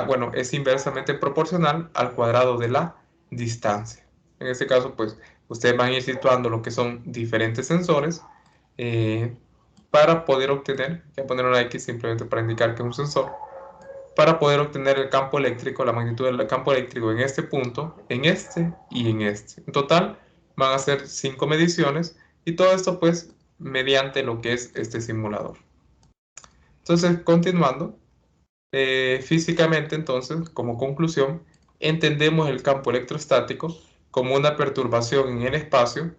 bueno, es inversamente proporcional al cuadrado de la distancia. En este caso, pues, ustedes van a ir situando lo que son diferentes sensores para poder obtener, voy a poner una X simplemente para indicar que es un sensor, para poder obtener el campo eléctrico, la magnitud del campo eléctrico en este punto, en este y en este. En total van a ser 5 mediciones y todo esto pues mediante lo que es este simulador. Entonces, continuando, físicamente entonces, como conclusión, entendemos el campo electrostático como una perturbación en el espacio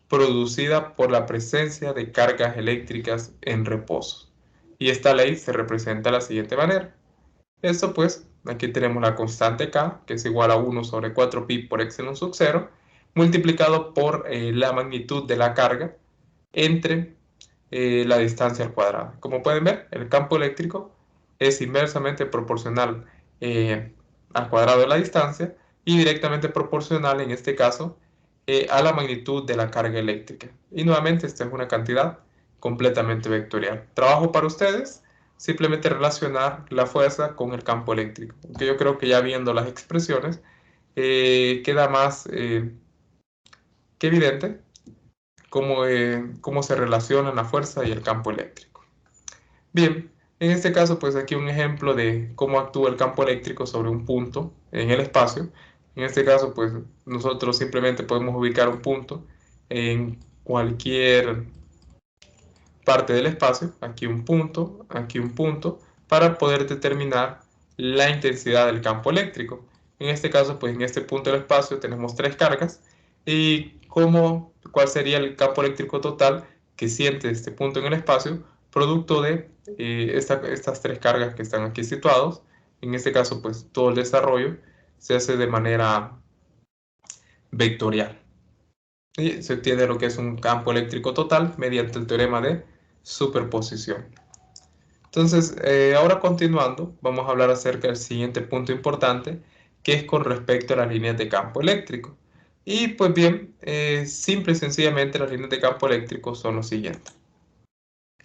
producida por la presencia de cargas eléctricas en reposo. Y esta ley se representa de la siguiente manera. Esto pues, aquí tenemos la constante K, que es igual a 1 sobre 4pi por epsilon sub 0, multiplicado por la magnitud de la carga entre la distancia al cuadrado. Como pueden ver, el campo eléctrico es inversamente proporcional al cuadrado de la distancia y directamente proporcional, en este caso, a la magnitud de la carga eléctrica. Y nuevamente, esta es una cantidad completamente vectorial. Trabajo para ustedes, simplemente relacionar la fuerza con el campo eléctrico. Aunque yo creo que ya viendo las expresiones, queda más que evidente cómo se relacionan la fuerza y el campo eléctrico. Bien, en este caso, pues aquí un ejemplo de cómo actúa el campo eléctrico sobre un punto en el espacio. En este caso, pues nosotros simplemente podemos ubicar un punto en cualquier parte del espacio, aquí un punto, para poder determinar la intensidad del campo eléctrico. En este caso, pues en este punto del espacio tenemos 3 cargas y cuál sería el campo eléctrico total que siente este punto en el espacio, producto de estas 3 cargas que están aquí situados. En este caso, pues todo el desarrollo se hace de manera vectorial. Y se obtiene lo que es un campo eléctrico total mediante el teorema de superposición. Entonces, ahora continuando, vamos a hablar acerca del siguiente punto importante, que es con respecto a las líneas de campo eléctrico. Y pues bien, simple y sencillamente las líneas de campo eléctrico son lo siguiente.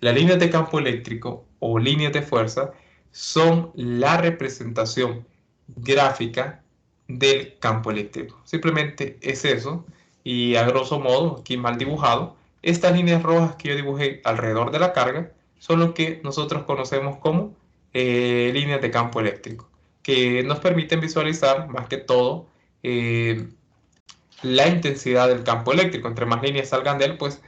Las líneas de campo eléctrico o líneas de fuerza son la representación gráfica del campo eléctrico. Simplemente es eso. Y a grosso modo, aquí mal dibujado, estas líneas rojas que yo dibujé alrededor de la carga son lo que nosotros conocemos como líneas de campo eléctrico, que nos permiten visualizar más que todo la intensidad del campo eléctrico. Entre más líneas salgan de él, pues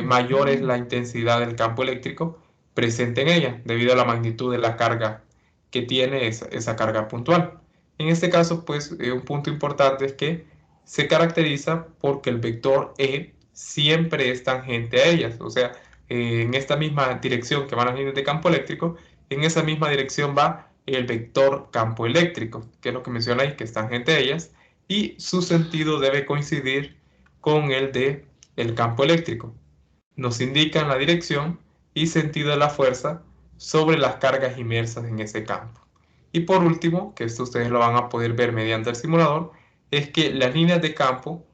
mayor es la intensidad del campo eléctrico presente en ella, debido a la magnitud de la carga que tiene esa carga puntual. En este caso, pues, un punto importante es que se caracteriza porque el vector E siempre es tangente a ellas. O sea, en esta misma dirección que van las líneas de campo eléctrico, en esa misma dirección va el vector campo eléctrico, que es lo que menciona ahí, que es tangente a ellas, y su sentido debe coincidir con el de el campo eléctrico. Nos indican la dirección y sentido de la fuerza sobre las cargas inmersas en ese campo. Y por último, que esto ustedes lo van a poder ver mediante el simulador, es que las líneas de campo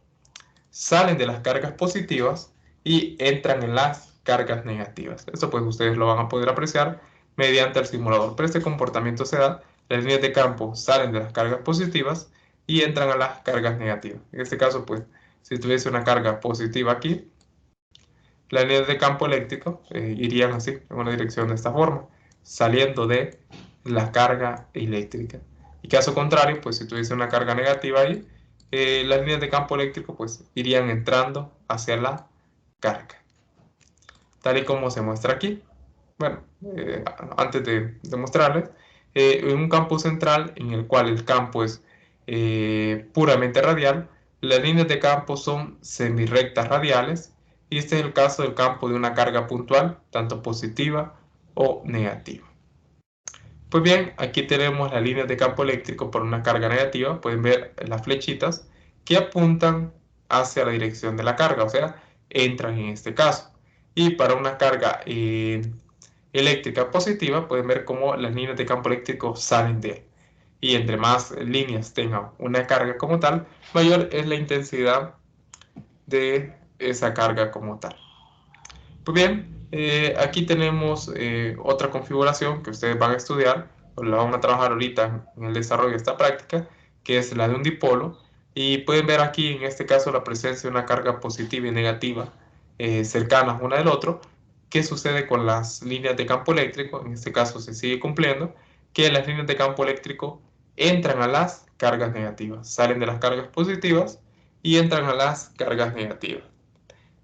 salen de las cargas positivas y entran en las cargas negativas. Eso pues ustedes lo van a poder apreciar mediante el simulador. Pero este comportamiento se da, las líneas de campo salen de las cargas positivas y entran a las cargas negativas. En este caso, pues, si tuviese una carga positiva aquí, las líneas de campo eléctrico irían así, en una dirección de esta forma, saliendo de la carga eléctrica. Y caso contrario, pues si tuviese una carga negativa ahí, las líneas de campo eléctrico pues irían entrando hacia la carga. Tal y como se muestra aquí. Bueno, antes de mostrarles, en un campo central en el cual el campo es puramente radial, las líneas de campo son semirrectas radiales y este es el caso del campo de una carga puntual, tanto positiva o negativa. Pues bien, aquí tenemos las líneas de campo eléctrico por una carga negativa. Pueden ver las flechitas que apuntan hacia la dirección de la carga, o sea, entran en este caso. Y para una carga eléctrica positiva, pueden ver cómo las líneas de campo eléctrico salen de él. Y entre más líneas tengan una carga como tal, mayor es la intensidad de esa carga como tal. Pues bien, aquí tenemos otra configuración que ustedes van a estudiar, o la van a trabajar ahorita en el desarrollo de esta práctica, que es la de un dipolo. Y pueden ver aquí, en este caso, la presencia de una carga positiva y negativa cercanas una del otro. ¿Qué sucede con las líneas de campo eléctrico? En este caso se sigue cumpliendo, que las líneas de campo eléctrico entran a las cargas negativas, salen de las cargas positivas y entran a las cargas negativas.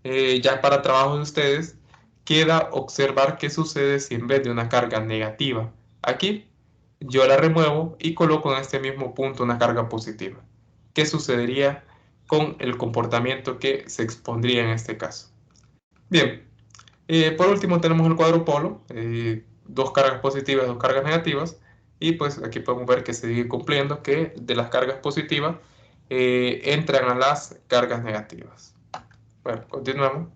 Ya para trabajo de ustedes, queda observar qué sucede si en vez de una carga negativa aquí, yo la remuevo y coloco en este mismo punto una carga positiva. ¿Qué sucedería con el comportamiento que se expondría en este caso? Bien, por último tenemos el cuadrupolo, dos cargas positivas, dos cargas negativas, y pues aquí podemos ver que se sigue cumpliendo que de las cargas positivas entran a las cargas negativas. Bueno, continuamos.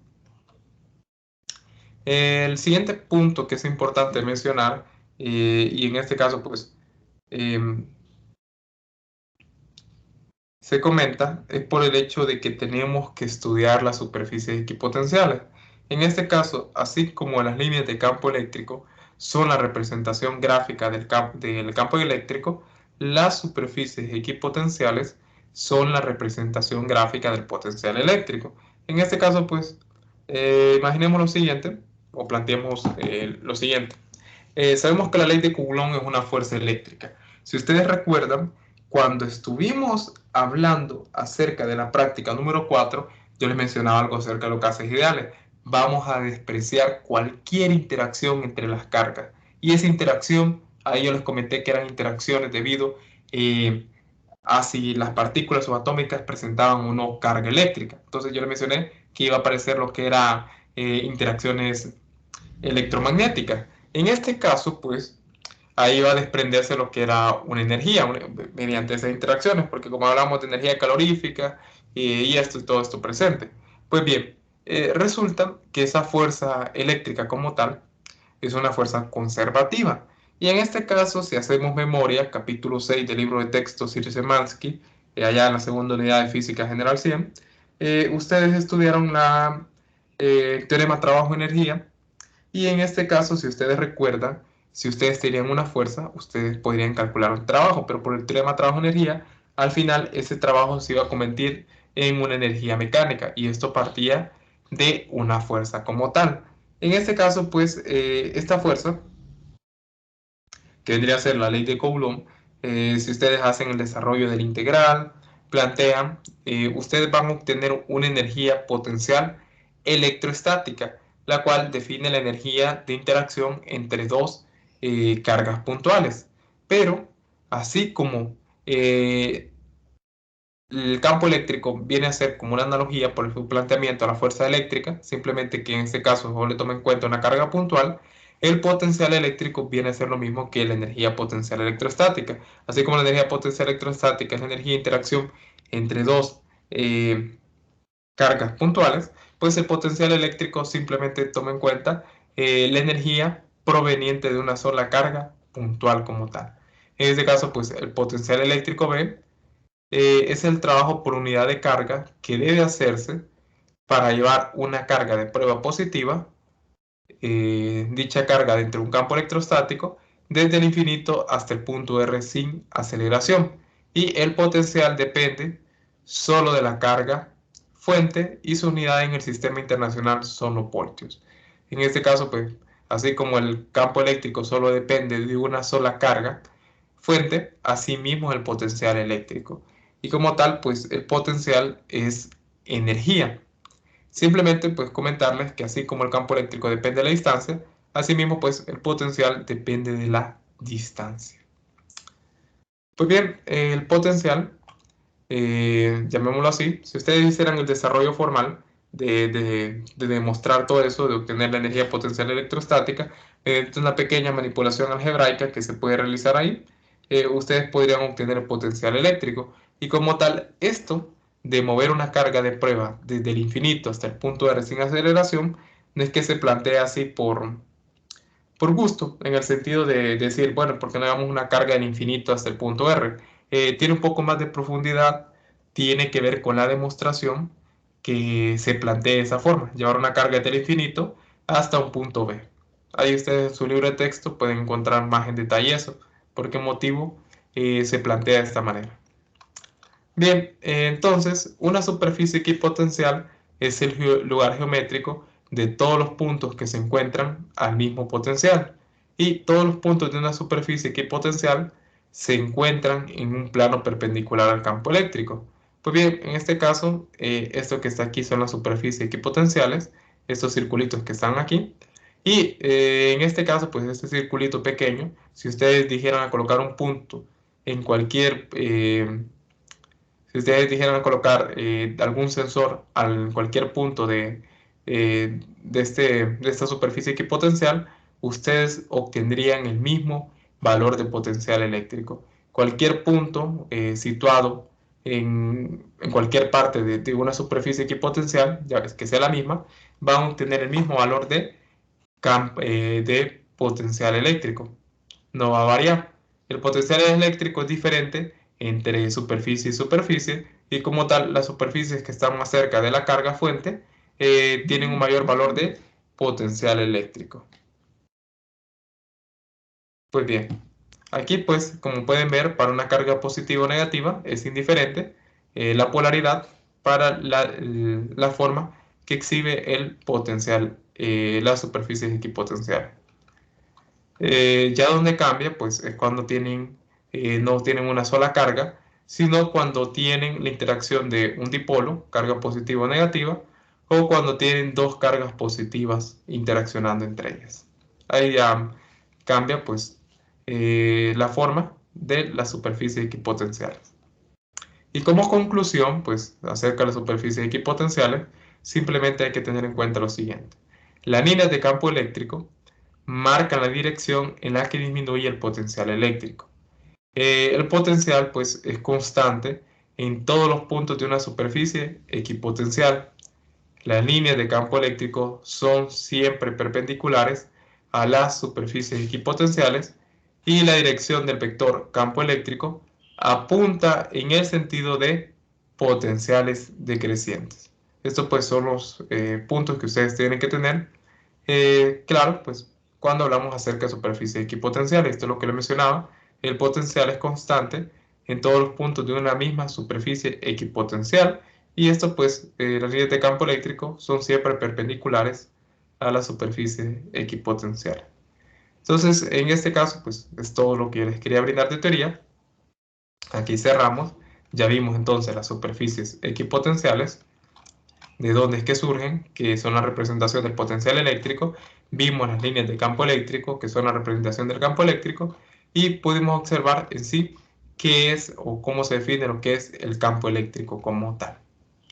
El siguiente punto que es importante mencionar, y en este caso pues se comenta, es por el hecho de que tenemos que estudiar las superficies equipotenciales. En este caso, así como las líneas de campo eléctrico son la representación gráfica del campo eléctrico, las superficies equipotenciales son la representación gráfica del potencial eléctrico. En este caso, pues, imaginemos lo siguiente, o planteemos lo siguiente. Sabemos que la ley de Coulomb es una fuerza eléctrica. Si ustedes recuerdan, cuando estuvimos hablando acerca de la práctica número 4, yo les mencionaba algo acerca de los gases ideales. Vamos a despreciar cualquier interacción entre las cargas. Y esa interacción, ahí yo les comenté que eran interacciones debido a si las partículas subatómicas presentaban o no carga eléctrica. Entonces yo les mencioné que iba a aparecer lo que eran interacciones electromagnéticas. En este caso, pues, ahí va a desprenderse lo que era una energía mediante esas interacciones, porque como hablamos de energía calorífica y todo esto presente. Pues bien, resulta que esa fuerza eléctrica como tal es una fuerza conservativa. Y en este caso, si hacemos memoria, capítulo 6 del libro de texto Szymanski, allá en la segunda unidad de Física General 100, ustedes estudiaron la teorema trabajo-energía. Y en este caso, si ustedes recuerdan, si ustedes tenían una fuerza, ustedes podrían calcular un trabajo, pero por el teorema trabajo-energía, al final ese trabajo se iba a convertir en una energía mecánica y esto partía de una fuerza como tal. En este caso, pues, esta fuerza, que vendría a ser la ley de Coulomb, si ustedes hacen el desarrollo del integral, plantean, ustedes van a obtener una energía potencial electroestática, la cual define la energía de interacción entre dos cargas puntuales. pero así como el campo eléctrico viene a ser como una analogía por su planteamiento a la fuerza eléctrica, simplemente que en este caso solo le toma en cuenta una carga puntual, el potencial eléctrico viene a ser lo mismo que la energía potencial electrostática. Así como la energía potencial electrostática es la energía de interacción entre dos cargas puntuales, pues el potencial eléctrico simplemente toma en cuenta la energía proveniente de una sola carga puntual como tal. En este caso, pues el potencial eléctrico B es el trabajo por unidad de carga que debe hacerse para llevar una carga de prueba positiva, dicha carga dentro de un campo electrostático, desde el infinito hasta el punto R sin aceleración. Y el potencial depende solo de la carga fuente y su unidad en el sistema internacional son los voltios. En este caso, pues, así como el campo eléctrico solo depende de una sola carga fuente, asimismo el potencial eléctrico. Y como tal, pues el potencial es energía. Simplemente pues comentarles que así como el campo eléctrico depende de la distancia, asimismo pues el potencial depende de la distancia. Pues bien, el potencial, llamémoslo así, si ustedes hicieran el desarrollo formal de demostrar todo eso, de obtener la energía potencial electrostática, mediante una pequeña manipulación algebraica que se puede realizar ahí, ustedes podrían obtener el potencial eléctrico. Y como tal, esto de mover una carga de prueba desde el infinito hasta el punto R sin aceleración, no es que se plantea así por gusto, en el sentido de decir, bueno, ¿por qué no llevamos una carga del infinito hasta el punto R? Tiene un poco más de profundidad, tiene que ver con la demostración que se plantea de esa forma, llevar una carga del infinito hasta un punto B. Ahí ustedes en su libro de texto pueden encontrar más en detalle eso, por qué motivo se plantea de esta manera. Bien, entonces una superficie equipotencial es el lugar geométrico de todos los puntos que se encuentran al mismo potencial. Y todos los puntos de una superficie equipotencial se encuentran en un plano perpendicular al campo eléctrico. Pues bien, en este caso, esto que está aquí son las superficies equipotenciales, estos circulitos que están aquí. Y en este caso, pues este circulito pequeño, si ustedes dijeran a colocar un punto en cualquier si ustedes dijeran colocar algún sensor en cualquier punto de esta superficie equipotencial, ustedes obtendrían el mismo valor de potencial eléctrico. Cualquier punto situado en cualquier parte de una superficie equipotencial, ya que sea la misma, van a obtener el mismo valor de potencial eléctrico. No va a variar. El potencial eléctrico es diferente entre superficie y superficie, y como tal las superficies que están más cerca de la carga fuente tienen un mayor valor de potencial eléctrico. Pues bien, aquí pues como pueden ver, para una carga positiva o negativa es indiferente la polaridad para la forma que exhibe el potencial, las superficies equipotenciales. Ya donde cambia, pues es cuando no tienen una sola carga, sino cuando tienen la interacción de un dipolo, carga positiva o negativa, o cuando tienen dos cargas positivas interaccionando entre ellas. Ahí ya cambia pues la forma de las superficies equipotenciales. Y como conclusión, pues acerca de las superficies equipotenciales, simplemente hay que tener en cuenta lo siguiente. Las líneas de campo eléctrico marcan la dirección en la que disminuye el potencial eléctrico. El potencial pues es constante en todos los puntos de una superficie equipotencial. Las líneas de campo eléctrico son siempre perpendiculares a las superficies equipotenciales y la dirección del vector campo eléctrico apunta en el sentido de potenciales decrecientes. Estos pues son los puntos que ustedes tienen que tener claro, pues cuando hablamos acerca de superficie equipotencial, esto es lo que le mencionaba, el potencial es constante en todos los puntos de una misma superficie equipotencial y esto pues las líneas de campo eléctrico son siempre perpendiculares a la superficie equipotencial. Entonces, en este caso, pues es todo lo que les quería brindar de teoría. Aquí cerramos. Ya vimos entonces las superficies equipotenciales, de dónde es que surgen, que son la representación del potencial eléctrico. Vimos las líneas de campo eléctrico, que son la representación del campo eléctrico. y pudimos observar en sí qué es o cómo se define lo que es el campo eléctrico como tal,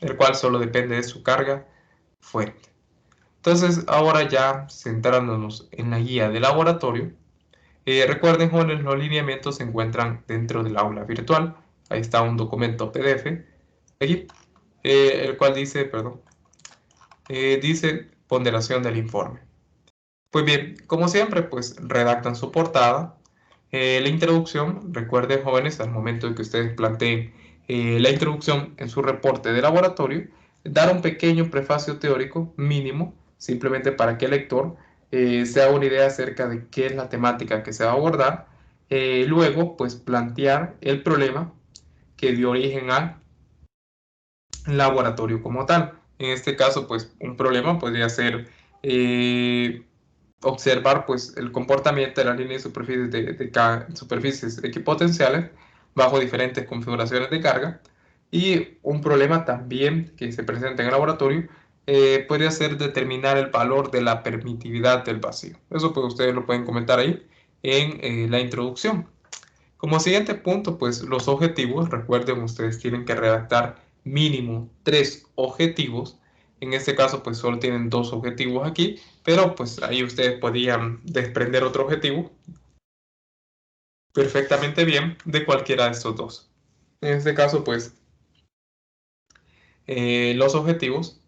el cual solo depende de su carga fuente. Entonces, ahora ya centrándonos en la guía de laboratorio, recuerden, jóvenes, los lineamientos se encuentran dentro del aula virtual. Ahí está un documento PDF, aquí, el cual dice, dice ponderación del informe. Pues bien, como siempre, pues redactan su portada. La introducción, recuerden, jóvenes, al momento de que ustedes planteen la introducción en su reporte de laboratorio, dar un pequeño prefacio teórico mínimo, simplemente para que el lector se haga una idea acerca de qué es la temática que se va a abordar. Luego, pues plantear el problema que dio origen al laboratorio como tal. En este caso, pues un problema podría ser observar pues el comportamiento de las líneas de superficies superficies equipotenciales bajo diferentes configuraciones de carga, y un problema también que se presenta en el laboratorio podría ser determinar el valor de la permitividad del vacío. Eso pues ustedes lo pueden comentar ahí en la introducción. Como siguiente punto, pues los objetivos. Recuerden, ustedes tienen que redactar mínimo 3 objetivos. En este caso, pues solo tienen 2 objetivos aquí, pero pues ahí ustedes podían desprender otro objetivo perfectamente bien de cualquiera de estos dos. En este caso, pues los objetivos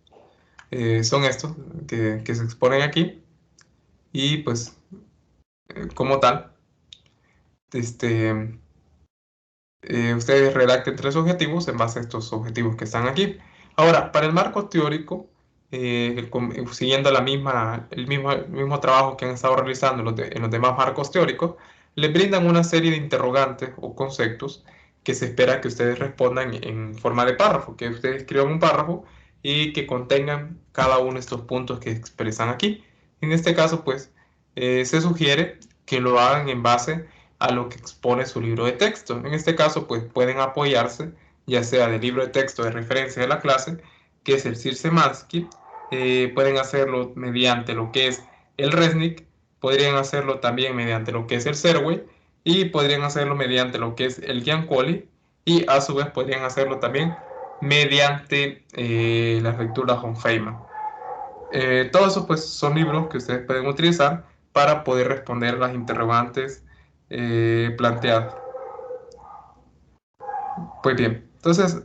son estos que se exponen aquí, y pues como tal, este, ustedes redacten 3 objetivos en base a estos objetivos que están aquí. Ahora, para el marco teórico, siguiendo el mismo trabajo que han estado realizando en los demás marcos teóricos, les brindan una serie de interrogantes o conceptos que se espera que ustedes respondan en forma de párrafo, que ustedes escriban un párrafo y que contengan cada uno de estos puntos que expresan aquí. En este caso, pues, se sugiere que lo hagan en base a lo que expone su libro de texto. En este caso, pues pueden apoyarse ya sea del libro de texto de referencia de la clase, que es el Szymanski. Pueden hacerlo mediante lo que es el Resnick, podrían hacerlo también mediante lo que es el Serway, y podrían hacerlo mediante lo que es el Giancoli, y a su vez podrían hacerlo también mediante las lecturas von Feynman. Todos esos pues son libros que ustedes pueden utilizar para poder responder las interrogantes planteadas. Pues bien, entonces,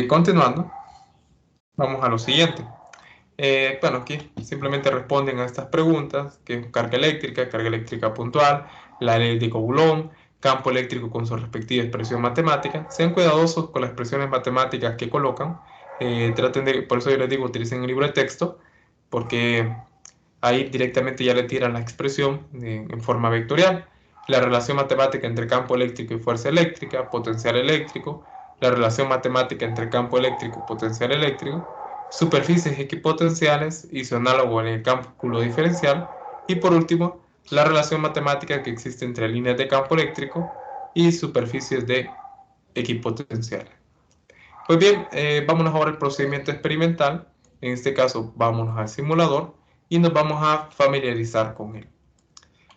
continuando, vamos a lo siguiente. Bueno, aquí simplemente responden a estas preguntas, que es carga eléctrica puntual, la ley de Coulomb, campo eléctrico con su respectiva expresión matemática. Sean cuidadosos con las expresiones matemáticas que colocan. Traten de, por eso yo les digo, utilicen el libro de texto, porque ahí directamente ya le tiran la expresión en forma vectorial. La relación matemática entre campo eléctrico y fuerza eléctrica, potencial eléctrico, la relación matemática entre campo eléctrico y potencial eléctrico, superficies equipotenciales y su análogo en el cálculo diferencial, y por último, la relación matemática que existe entre líneas de campo eléctrico y superficies de equipotenciales. Pues bien, vámonos ahora al procedimiento experimental. En este caso, vámonos al simulador y nos vamos a familiarizar con él.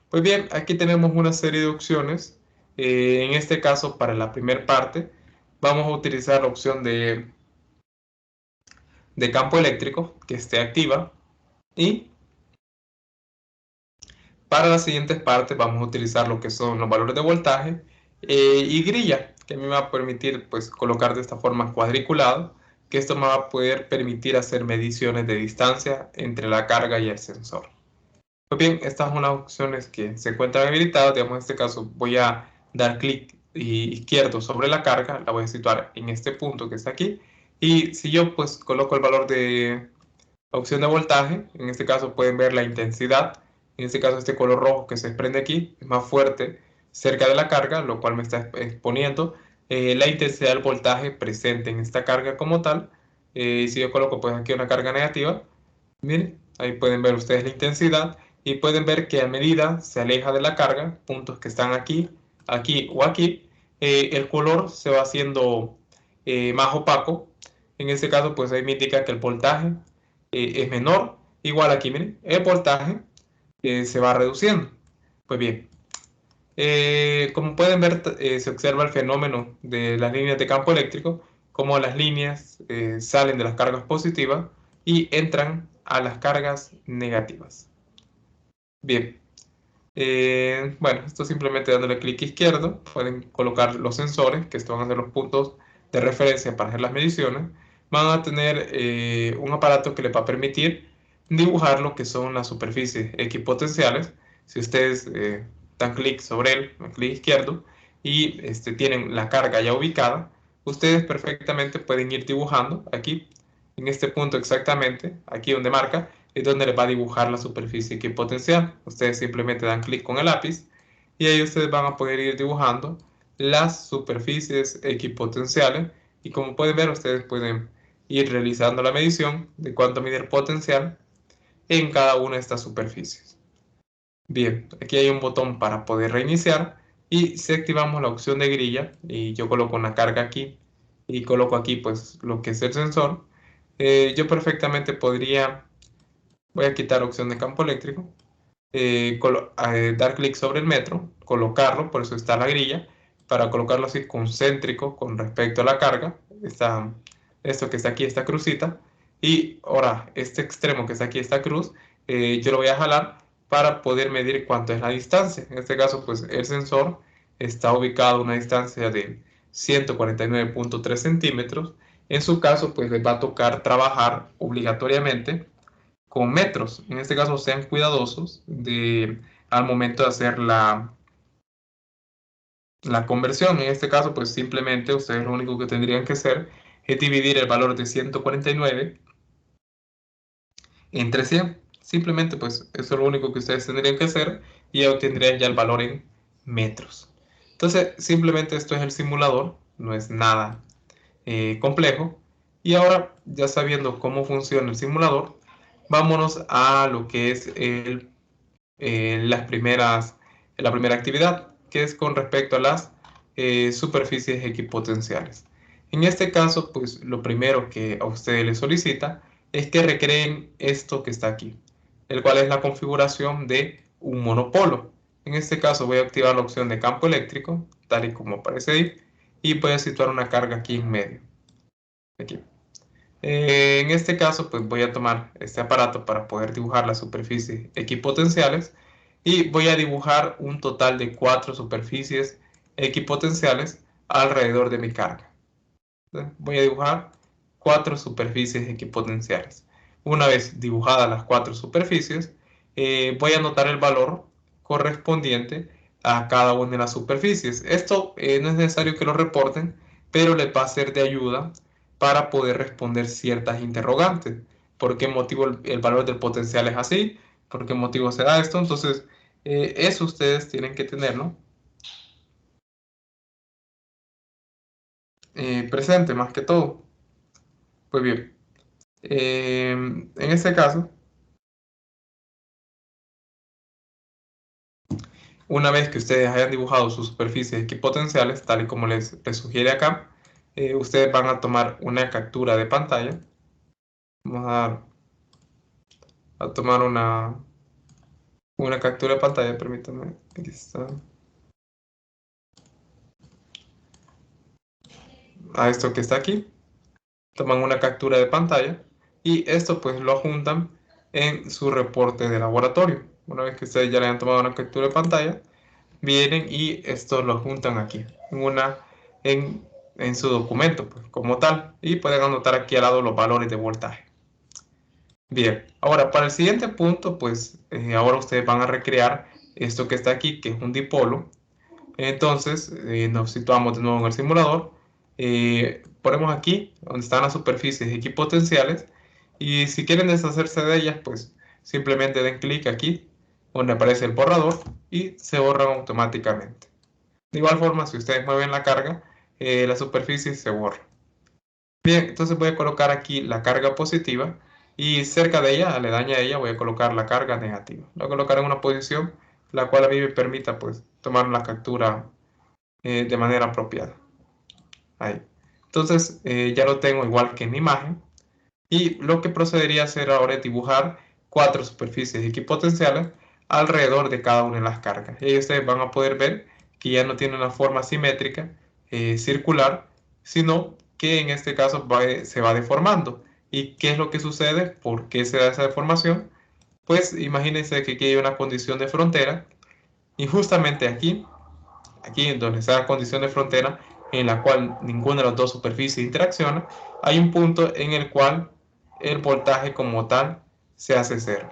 Pues bien, aquí tenemos una serie de opciones. En este caso, para la primera parte, vamos a utilizar la opción de campo eléctrico que esté activa, y para las siguientes partes vamos a utilizar lo que son los valores de voltaje y grilla, que a mí me va a permitir pues colocar de esta forma cuadriculado, que esto me va a poder permitir hacer mediciones de distancia entre la carga y el sensor. Pues bien, estas son las opciones que se encuentran habilitadas. Digamos, en este caso voy a dar clic izquierdo sobre la carga, la voy a situar en este punto que está aquí, y si yo pues coloco el valor de opción de voltaje, en este caso pueden ver la intensidad. En este caso, este color rojo que se desprende aquí es más fuerte cerca de la carga, lo cual me está exponiendo la intensidad del voltaje presente en esta carga como tal. Y si yo coloco pues aquí una carga negativa, miren, ahí pueden ver ustedes la intensidad, y pueden ver que a medida se aleja de la carga, puntos que están aquí, aquí o aquí, el color se va haciendo más opaco. En este caso, pues ahí me indica que el voltaje es menor. Igual aquí, miren, el voltaje se va reduciendo. Pues bien, como pueden ver, se observa el fenómeno de las líneas de campo eléctrico, como las líneas salen de las cargas positivas y entran a las cargas negativas. Bien, bueno, esto simplemente dándole clic izquierdo, pueden colocar los sensores, que estos van a ser los puntos de referencia para hacer las mediciones. Van a tener un aparato que les va a permitir dibujar lo que son las superficies equipotenciales. Si ustedes dan clic sobre él, clic izquierdo, y tienen la carga ya ubicada, ustedes perfectamente pueden ir dibujando aquí, en este punto exactamente, aquí donde marca, es donde les va a dibujar la superficie equipotencial. Ustedes simplemente dan clic con el lápiz y ahí ustedes van a poder ir dibujando las superficies equipotenciales, y como pueden ver, ustedes pueden ir realizando la medición de cuánto mide el potencial en cada una de estas superficies. Bien, aquí hay un botón para poder reiniciar, y si activamos la opción de grilla y yo coloco una carga aquí y coloco aquí pues lo que es el sensor, yo perfectamente podría, voy a quitar opción de campo eléctrico, dar clic sobre el metro, colocarlo, por eso está la grilla, para colocarlo así concéntrico con respecto a la carga, esto que está aquí, esta crucita, y ahora este extremo que está aquí, esta cruz, yo lo voy a jalar para poder medir cuánto es la distancia. En este caso, pues el sensor está ubicado a una distancia de 149.3 centímetros. En su caso, pues les va a tocar trabajar obligatoriamente con metros. En este caso, sean cuidadosos al momento de hacer la conversión. En este caso, pues simplemente ustedes lo único que tendrían que hacer es dividir el valor de 149 entre 100. Simplemente, pues eso es lo único que ustedes tendrían que hacer y ya obtendrían ya el valor en metros. Entonces, simplemente esto es el simulador, no es nada complejo. Y ahora, ya sabiendo cómo funciona el simulador, vámonos a lo que es la primera actividad, que es con respecto a las superficies equipotenciales. En este caso, pues lo primero que a ustedes les solicita es que recreen esto que está aquí, el cual es la configuración de un monopolo. En este caso voy a activar la opción de campo eléctrico, tal y como aparece ahí, y voy a situar una carga aquí en medio. Aquí. En este caso, pues voy a tomar este aparato para poder dibujar las superficies equipotenciales, y voy a dibujar un total de 4 superficies equipotenciales alrededor de mi carga. Voy a dibujar 4 superficies equipotenciales. Una vez dibujadas las 4 superficies, voy a anotar el valor correspondiente a cada una de las superficies. Esto no es necesario que lo reporten, pero les va a ser de ayuda para poder responder ciertas interrogantes. ¿Por qué motivo el valor del potencial es así? ¿Por qué motivo se da esto? Entonces, eso ustedes tienen que tenerlo presente más que todo. Pues bien, en este caso, una vez que ustedes hayan dibujado sus superficies equipotenciales, tal y como les sugiere acá, ustedes van a tomar una captura de pantalla. Vamos a tomar una captura de pantalla, permítanme. Aquí está. A esto que está aquí. Toman una captura de pantalla y esto pues lo juntan en su reporte de laboratorio. Una vez que ustedes ya le han tomado una captura de pantalla, vienen y esto lo juntan aquí en su documento pues, como tal, y pueden anotar aquí al lado los valores de voltaje. Bien, ahora para el siguiente punto, pues ahora ustedes van a recrear esto que está aquí, que es un dipolo. Entonces nos situamos de nuevo en el simulador, ponemos aquí donde están las superficies equipotenciales, y si quieren deshacerse de ellas, pues simplemente den clic aquí donde aparece el borrador y se borran automáticamente. De igual forma, si ustedes mueven la carga, la superficie se borra. Bien, entonces voy a colocar aquí la carga positiva, y cerca de ella, aledaña a ella, voy a colocar la carga negativa. La voy a colocar en una posición la cual a mí me permita pues tomar la captura de manera apropiada. Ahí. Entonces ya lo tengo igual que en mi imagen, y lo que procedería a hacer ahora es dibujar 4 superficies equipotenciales alrededor de cada una de las cargas. Y ahí ustedes van a poder ver que ya no tiene una forma simétrica circular, sino que en este caso se va deformando. ¿Y qué es lo que sucede? ¿Por qué se da esa deformación? Pues imagínense que aquí hay una condición de frontera y justamente aquí donde está la condición de frontera en la cual ninguna de las dos superficies interacciona, hay un punto en el cual el voltaje como tal se hace cero.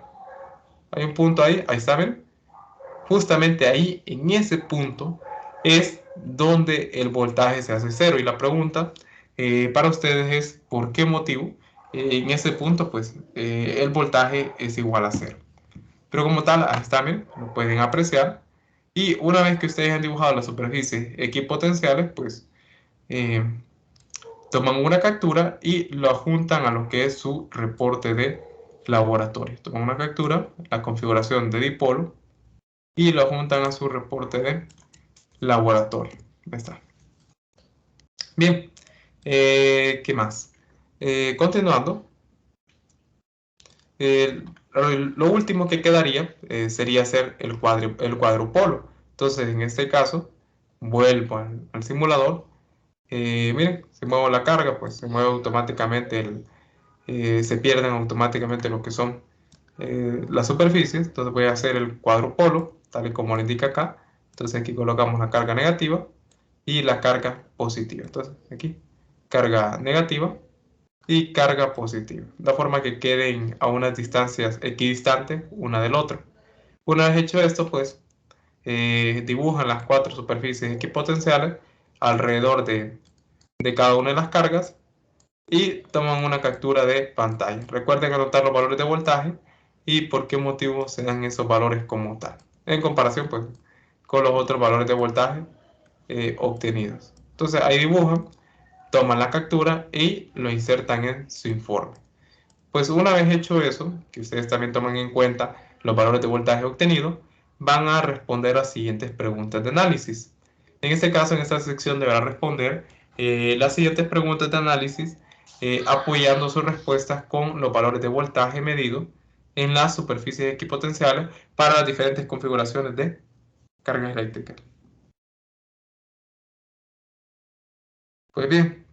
Hay un punto ahí está, ¿ven? Justamente ahí, en ese punto, es donde el voltaje se hace cero. Y la pregunta para ustedes es, ¿por qué motivo? En ese punto, pues, el voltaje es igual a cero. Pero como tal, ahí está, ¿ven? Lo pueden apreciar. Y una vez que ustedes han dibujado las superficies equipotenciales, pues, toman una captura y lo adjuntan a lo que es su reporte de laboratorio. Toman una captura, la configuración de dipolo, y lo adjuntan a su reporte de laboratorio. Ahí está. Bien, ¿qué más? Continuando, lo último que quedaría sería hacer el cuadrupolo. Entonces, en este caso, vuelvo al simulador. Miren, si muevo la carga, pues se mueve automáticamente, se pierden automáticamente lo que son las superficies. Entonces voy a hacer el cuadrupolo, tal y como lo indica acá. Entonces aquí colocamos la carga negativa y la carga positiva. Entonces aquí, carga negativa y carga positiva, de forma que queden a unas distancias equidistantes una del otro. Una vez hecho esto, pues dibujan las cuatro superficies equipotenciales alrededor de cada una de las cargas y toman una captura de pantalla. Recuerden anotar los valores de voltaje y por qué motivo se dan esos valores como tal, en comparación pues con los otros valores de voltaje obtenidos. Entonces ahí dibujan, toman la captura y lo insertan en su informe. Pues una vez hecho eso, que ustedes también toman en cuenta los valores de voltaje obtenidos, van a responder las siguientes preguntas de análisis. En este caso, en esta sección deberá responder las siguientes preguntas de análisis apoyando sus respuestas con los valores de voltaje medido en las superficies equipotenciales para las diferentes configuraciones de cargas eléctricas. Pues bien,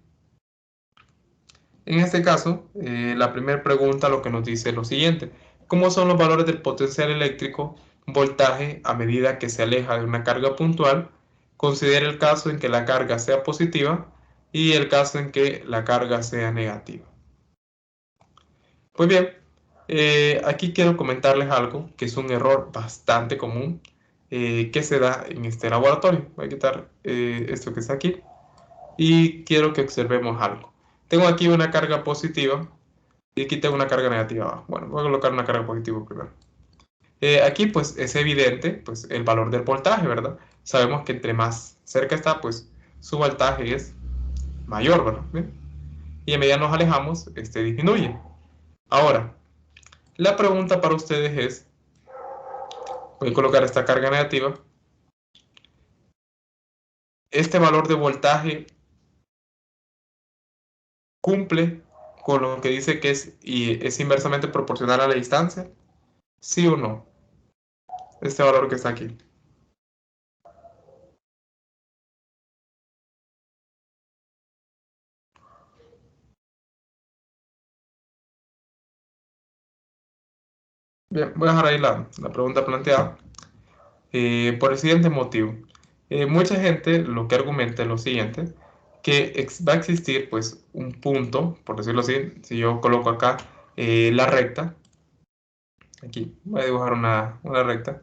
en este caso, la primera pregunta lo que nos dice es lo siguiente. ¿Cómo son los valores del potencial eléctrico, voltaje, a medida que se aleja de una carga puntual? Considera el caso en que la carga sea positiva y el caso en que la carga sea negativa. Pues bien, aquí quiero comentarles algo que es un error bastante común que se da en este laboratorio. Voy a quitar esto que está aquí y quiero que observemos algo. Tengo aquí una carga positiva y aquí tengo una carga negativa abajo. Bueno, voy a colocar una carga positiva primero. Aquí pues es evidente pues el valor del voltaje, ¿verdad? Sabemos que entre más cerca está, pues su voltaje es mayor, ¿verdad? ¿Bien? Y a medida nos alejamos, este disminuye. Ahora, la pregunta para ustedes es, voy a colocar esta carga negativa. ¿Este valor de voltaje cumple con lo que dice que es inversamente proporcional a la distancia? ¿Sí o no? Este valor que está aquí. Bien, voy a dejar ahí la pregunta planteada por el siguiente motivo. Mucha gente lo que argumenta es lo siguiente, que va a existir pues un punto, por decirlo así, si yo coloco acá la recta, aquí voy a dibujar una recta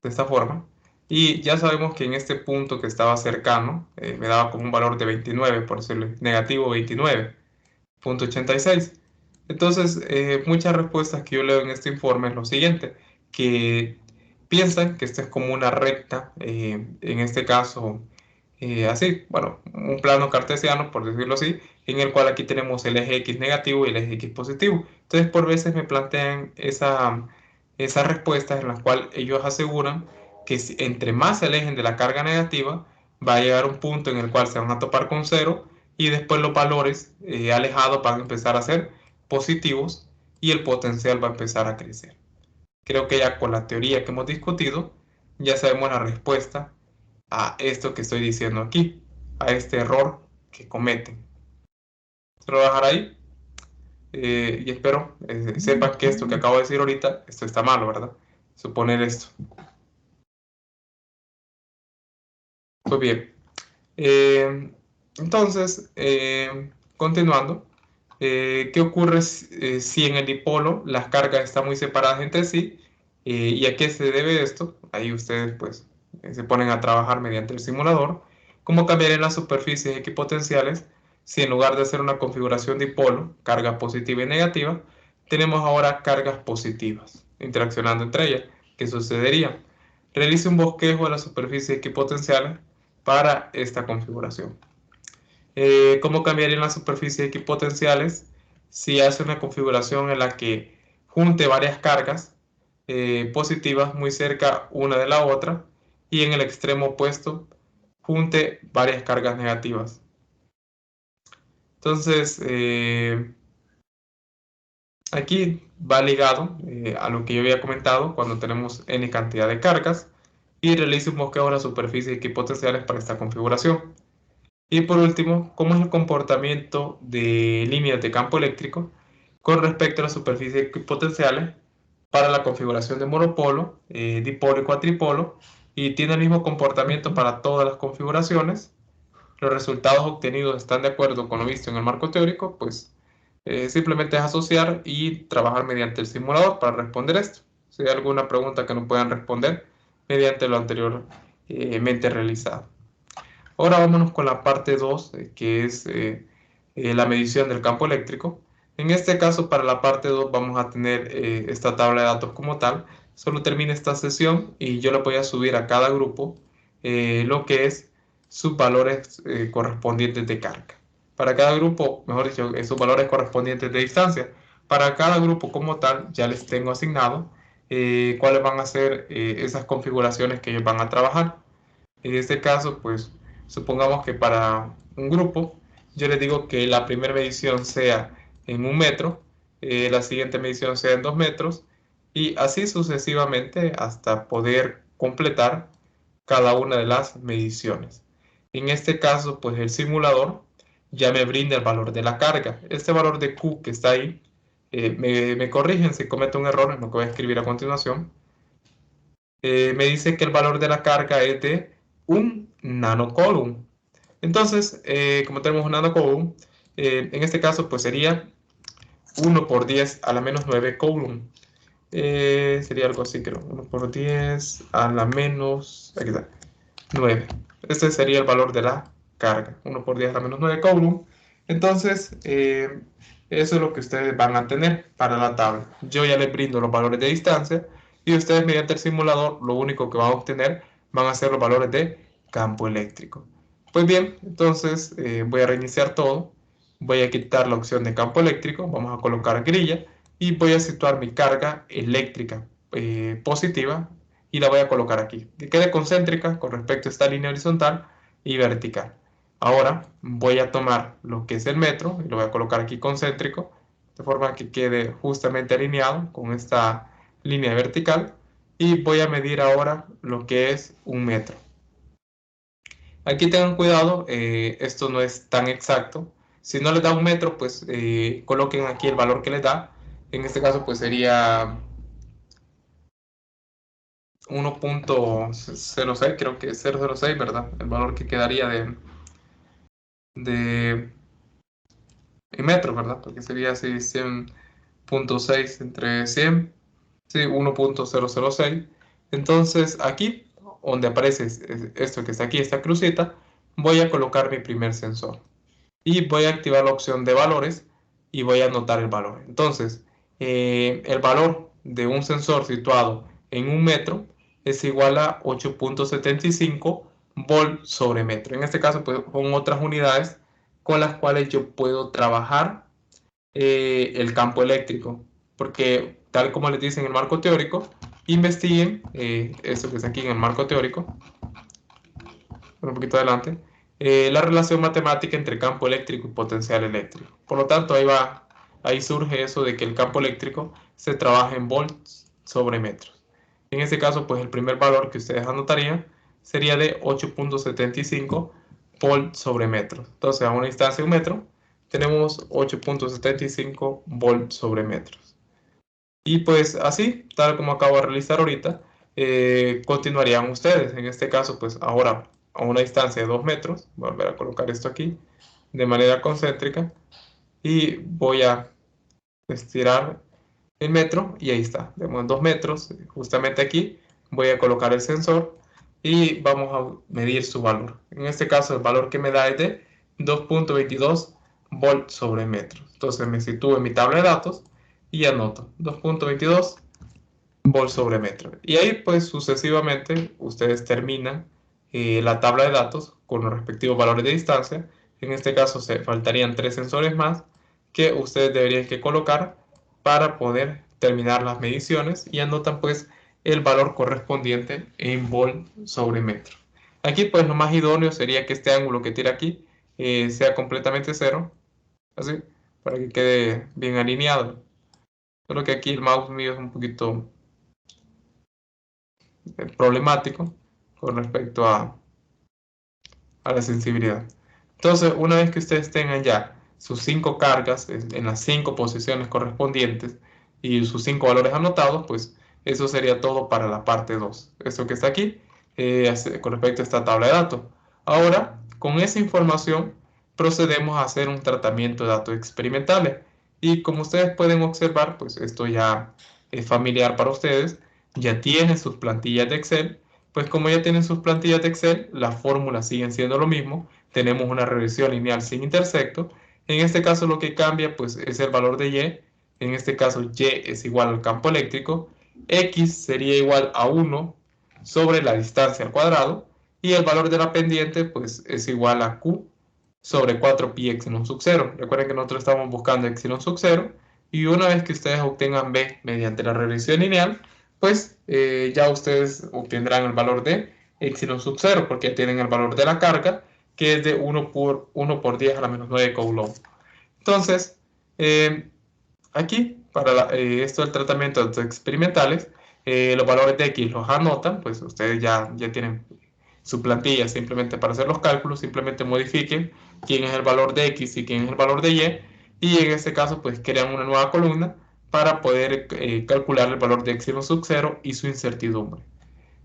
de esta forma, y ya sabemos que en este punto que estaba cercano, me daba como un valor de 29, por decirlo, negativo 29.86. Entonces, muchas respuestas que yo leo en este informe es lo siguiente, que piensan que esto es como una recta, en este caso, así, bueno, un plano cartesiano, por decirlo así, en el cual aquí tenemos el eje X negativo y el eje X positivo. Entonces, por veces me plantean esas respuestas en las cuales ellos aseguran que entre más se alejen de la carga negativa, va a llegar un punto en el cual se van a topar con cero y después los valores alejados van a empezar a ser positivos y el potencial va a empezar a crecer. creo que ya con la teoría que hemos discutido, ya sabemos la respuesta a esto que estoy diciendo aquí, a este error que cometen. Se lo voy a dejar ahí y espero sepan que esto que acabo de decir ahorita, esto está malo, ¿verdad? Suponer esto. Pues bien, entonces, continuando, ¿qué ocurre si en el dipolo las cargas están muy separadas entre sí? ¿Y a qué se debe esto? Ahí ustedes pues se ponen a trabajar mediante el simulador. ¿Cómo cambiarían las superficies equipotenciales si en lugar de hacer una configuración dipolo, carga positiva y negativa, tenemos ahora cargas positivas interaccionando entre ellas? ¿Qué sucedería? Realice un bosquejo de las superficies equipotenciales para esta configuración. ¿Cómo cambiarían las superficies equipotenciales si hace una configuración en la que junte varias cargas positivas muy cerca una de la otra y en el extremo opuesto junte varias cargas negativas? Entonces, aquí va ligado a lo que yo había comentado cuando tenemos n cantidad de cargas y realice un bosquejo de las superficies equipotenciales para esta configuración. Y por último, ¿cómo es el comportamiento de líneas de campo eléctrico con respecto a las superficies equipotenciales para la configuración de monopolo, dipolo y cuatripolo? Y tiene el mismo comportamiento para todas las configuraciones. Los resultados obtenidos están de acuerdo con lo visto en el marco teórico, pues simplemente es asociar y trabajar mediante el simulador para responder esto. Si hay alguna pregunta que no puedan responder mediante lo anteriormente realizado. Ahora vámonos con la parte 2, que es la medición del campo eléctrico. En este caso, para la parte 2 vamos a tener esta tabla de datos como tal. Solo termina esta sesión y yo le voy a subir a cada grupo lo que es sus valores correspondientes de carga. Para cada grupo, mejor dicho, sus valores correspondientes de distancia. Para cada grupo como tal, ya les tengo asignado cuáles van a ser esas configuraciones que ellos van a trabajar. En este caso, pues supongamos que para un grupo, yo les digo que la primera medición sea en 1 metro, la siguiente medición sea en 2 metros, y así sucesivamente hasta poder completar cada una de las mediciones. En este caso, pues el simulador ya me brinda el valor de la carga. Este valor de Q que está ahí, me corrigen si cometo un error en lo que voy a escribir a continuación. Me dice que el valor de la carga es de 1 nanocoulomb. Entonces, como tenemos un nanocoulomb, en este caso pues sería 1 por 10 a la menos 9 coulomb. Sería algo así, creo. 1 por 10 a la menos, aquí está, 9. Este sería el valor de la carga. 1 por 10 a la menos 9 coulomb. Entonces, eso es lo que ustedes van a tener para la tabla. Yo ya les brindo los valores de distancia y ustedes mediante el simulador lo único que van a obtener van a ser los valores de campo eléctrico. Pues bien, entonces voy a reiniciar todo. Voy a quitar la opción de campo eléctrico. Vamos a colocar grilla y voy a situar mi carga eléctrica positiva y la voy a colocar aquí. Que quede concéntrica con respecto a esta línea horizontal y vertical. Ahora voy a tomar lo que es el metro y lo voy a colocar aquí concéntrico, de forma que quede justamente alineado con esta línea vertical. Y voy a medir ahora lo que es 1 metro. Aquí tengan cuidado, esto no es tan exacto. Si no les da 1 metro, pues coloquen aquí el valor que les da. En este caso, pues sería 1.06, creo que es 0.06, ¿verdad? El valor que quedaría en metros, ¿verdad? Porque sería así 100.6 entre 100, sí, 1.006. Entonces aquí, donde aparece esto que está aquí, esta crucita, voy a colocar mi primer sensor. Y voy a activar la opción de valores y voy a anotar el valor. Entonces, el valor de un sensor situado en 1 metro es igual a 8.75 volt sobre metro. En este caso, pues, son otras unidades con las cuales yo puedo trabajar el campo eléctrico. Porque, tal como les dice en el marco teórico, investiguen esto que está aquí en el marco teórico. Un poquito adelante. La relación matemática entre campo eléctrico y potencial eléctrico. Por lo tanto, ahí surge eso de que el campo eléctrico se trabaja en volts sobre metros. En este caso, pues el primer valor que ustedes anotarían sería de 8.75 volt sobre metros. Entonces, a una distancia de 1 metro, tenemos 8.75 volt sobre metros. Y pues así, tal como acabo de realizar ahorita, continuarían ustedes. En este caso, pues ahora a una distancia de 2 metros, voy a volver a colocar esto aquí de manera concéntrica y voy a estirar el metro y ahí está. Tenemos 2 metros, justamente aquí voy a colocar el sensor y vamos a medir su valor. En este caso, el valor que me da es de 2.22 volt sobre metro. Entonces me sitúo en mi tabla de datos y anoto 2.22 volt sobre metro. Y ahí pues sucesivamente ustedes terminan la tabla de datos con los respectivos valores de distancia. En este caso se faltarían 3 sensores más que ustedes deberían que colocar para poder terminar las mediciones y anotan pues el valor correspondiente en volt sobre metro. Aquí pues lo más idóneo sería que este ángulo que tira aquí sea completamente cero, así, para que quede bien alineado. Solo que aquí el mouse mío es un poquito problemático con respecto a la sensibilidad. Entonces, una vez que ustedes tengan ya sus 5 cargas en las 5 posiciones correspondientes y sus 5 valores anotados, pues eso sería todo para la parte 2. Esto que está aquí con respecto a esta tabla de datos. Ahora, con esa información, procedemos a hacer un tratamiento de datos experimentales. Y como ustedes pueden observar, pues esto ya es familiar para ustedes. Ya tienen sus plantillas de Excel. Pues como ya tienen sus plantillas de Excel, las fórmulas siguen siendo lo mismo. Tenemos una regresión lineal sin intersecto. En este caso lo que cambia pues es el valor de Y. En este caso Y es igual al campo eléctrico. X sería igual a 1 sobre la distancia al cuadrado. Y el valor de la pendiente pues es igual a Q sobre 4pi epsilon sub 0. Recuerden que nosotros estamos buscando epsilon sub 0. Y una vez que ustedes obtengan B mediante la regresión lineal, pues ya ustedes obtendrán el valor de epsilon sub 0, porque tienen el valor de la carga, que es de 1 por 10 a la menos 9 coulomb. Entonces, aquí, para esto del tratamiento de datos experimentales, los valores de X los anotan, pues ustedes ya tienen su plantilla simplemente para hacer los cálculos, simplemente modifiquen quién es el valor de X y quién es el valor de Y, y en este caso pues crean una nueva columna para poder calcular el valor de epsilon sub 0 y su incertidumbre.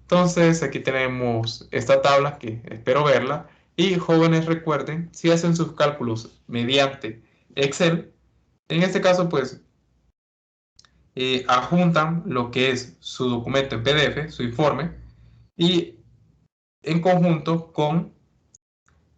Entonces aquí tenemos esta tabla que espero verla, y jóvenes recuerden, si hacen sus cálculos mediante Excel, en este caso pues adjuntan lo que es su documento en PDF, su informe, y en conjunto con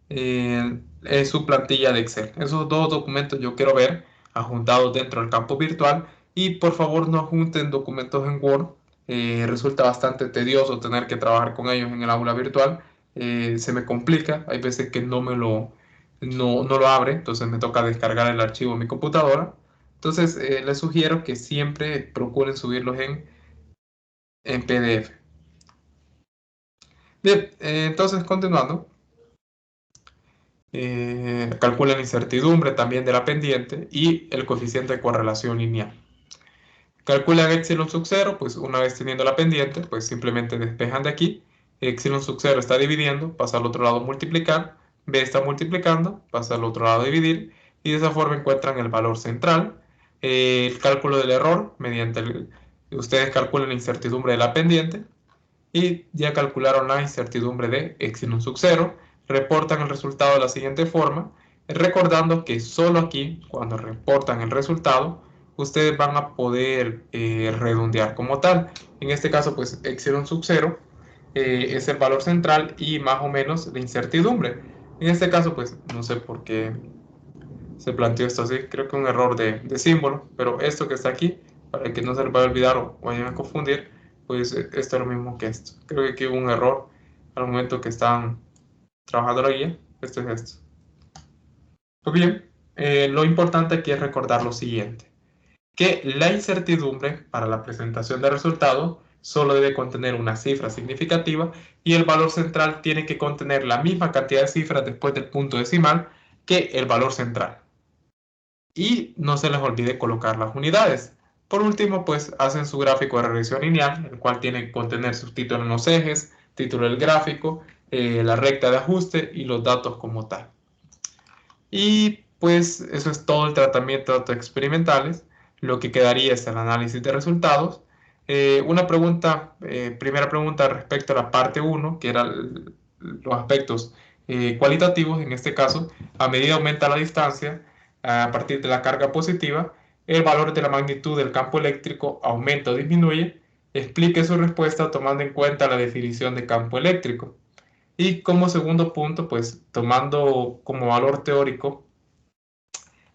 su plantilla de Excel. Esos dos documentos yo quiero ver adjuntados dentro del campo virtual, y por favor no adjunten documentos en Word. Resulta bastante tedioso tener que trabajar con ellos en el aula virtual. Se me complica, hay veces que no lo abre, entonces me toca descargar el archivo en mi computadora. Entonces les sugiero que siempre procuren subirlos en PDF. Bien, entonces continuando. Calcula la incertidumbre también de la pendiente y el coeficiente de correlación lineal. Calculan epsilon sub 0, pues una vez teniendo la pendiente, pues simplemente despejan de aquí. Epsilon sub 0 está dividiendo, pasa al otro lado multiplicar, B está multiplicando, pasa al otro lado dividir, y de esa forma encuentran el valor central. El cálculo del error, ustedes calculan la incertidumbre de la pendiente, y ya calcularon la incertidumbre de epsilon sub 0, reportan el resultado de la siguiente forma, recordando que solo aquí, cuando reportan el resultado, ustedes van a poder redondear como tal. En este caso, pues epsilon sub 0 es el valor central y más o menos la incertidumbre. En este caso, pues no sé por qué se planteó esto así, creo que un error de símbolo, pero esto que está aquí, para que no se les vaya a olvidar o vayan a confundir, pues esto es lo mismo que esto. Creo que aquí hubo un error al momento que están trabajando la guía. Esto es esto. Pues bien, lo importante aquí es recordar lo siguiente, que la incertidumbre para la presentación de resultados solo debe contener una cifra significativa, y el valor central tiene que contener la misma cantidad de cifras después del punto decimal que el valor central. Y no se les olvide colocar las unidades. Por último, pues hacen su gráfico de regresión lineal, el cual tiene que contener sus títulos en los ejes, título del gráfico, la recta de ajuste y los datos como tal. Y pues eso es todo el tratamiento de datos experimentales. Lo que quedaría es el análisis de resultados. Una pregunta, primera pregunta respecto a la parte 1, que eran los aspectos cualitativos. En este caso, a medida aumenta la distancia, a partir de la carga positiva, el valor de la magnitud del campo eléctrico aumenta o disminuye. Explique su respuesta tomando en cuenta la definición de campo eléctrico. Y como segundo punto, pues tomando como valor teórico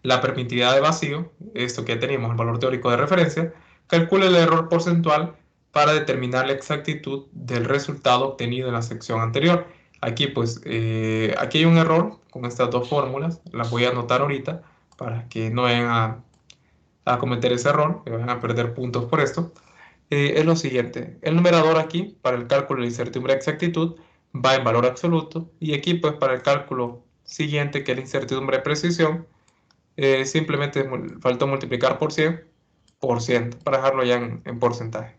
la permitividad de vacío, esto que teníamos, el valor teórico de referencia, calcule el error porcentual para determinar la exactitud del resultado obtenido en la sección anterior. Aquí pues, aquí hay un error con estas dos fórmulas, las voy a anotar ahorita para que no vayan a cometer ese error, que vayan a perder puntos por esto. Es lo siguiente, el numerador aquí para el cálculo de la incertidumbre de exactitud va en valor absoluto y aquí pues para el cálculo siguiente que es la incertidumbre de precisión simplemente faltó multiplicar por 100% para dejarlo ya en porcentaje.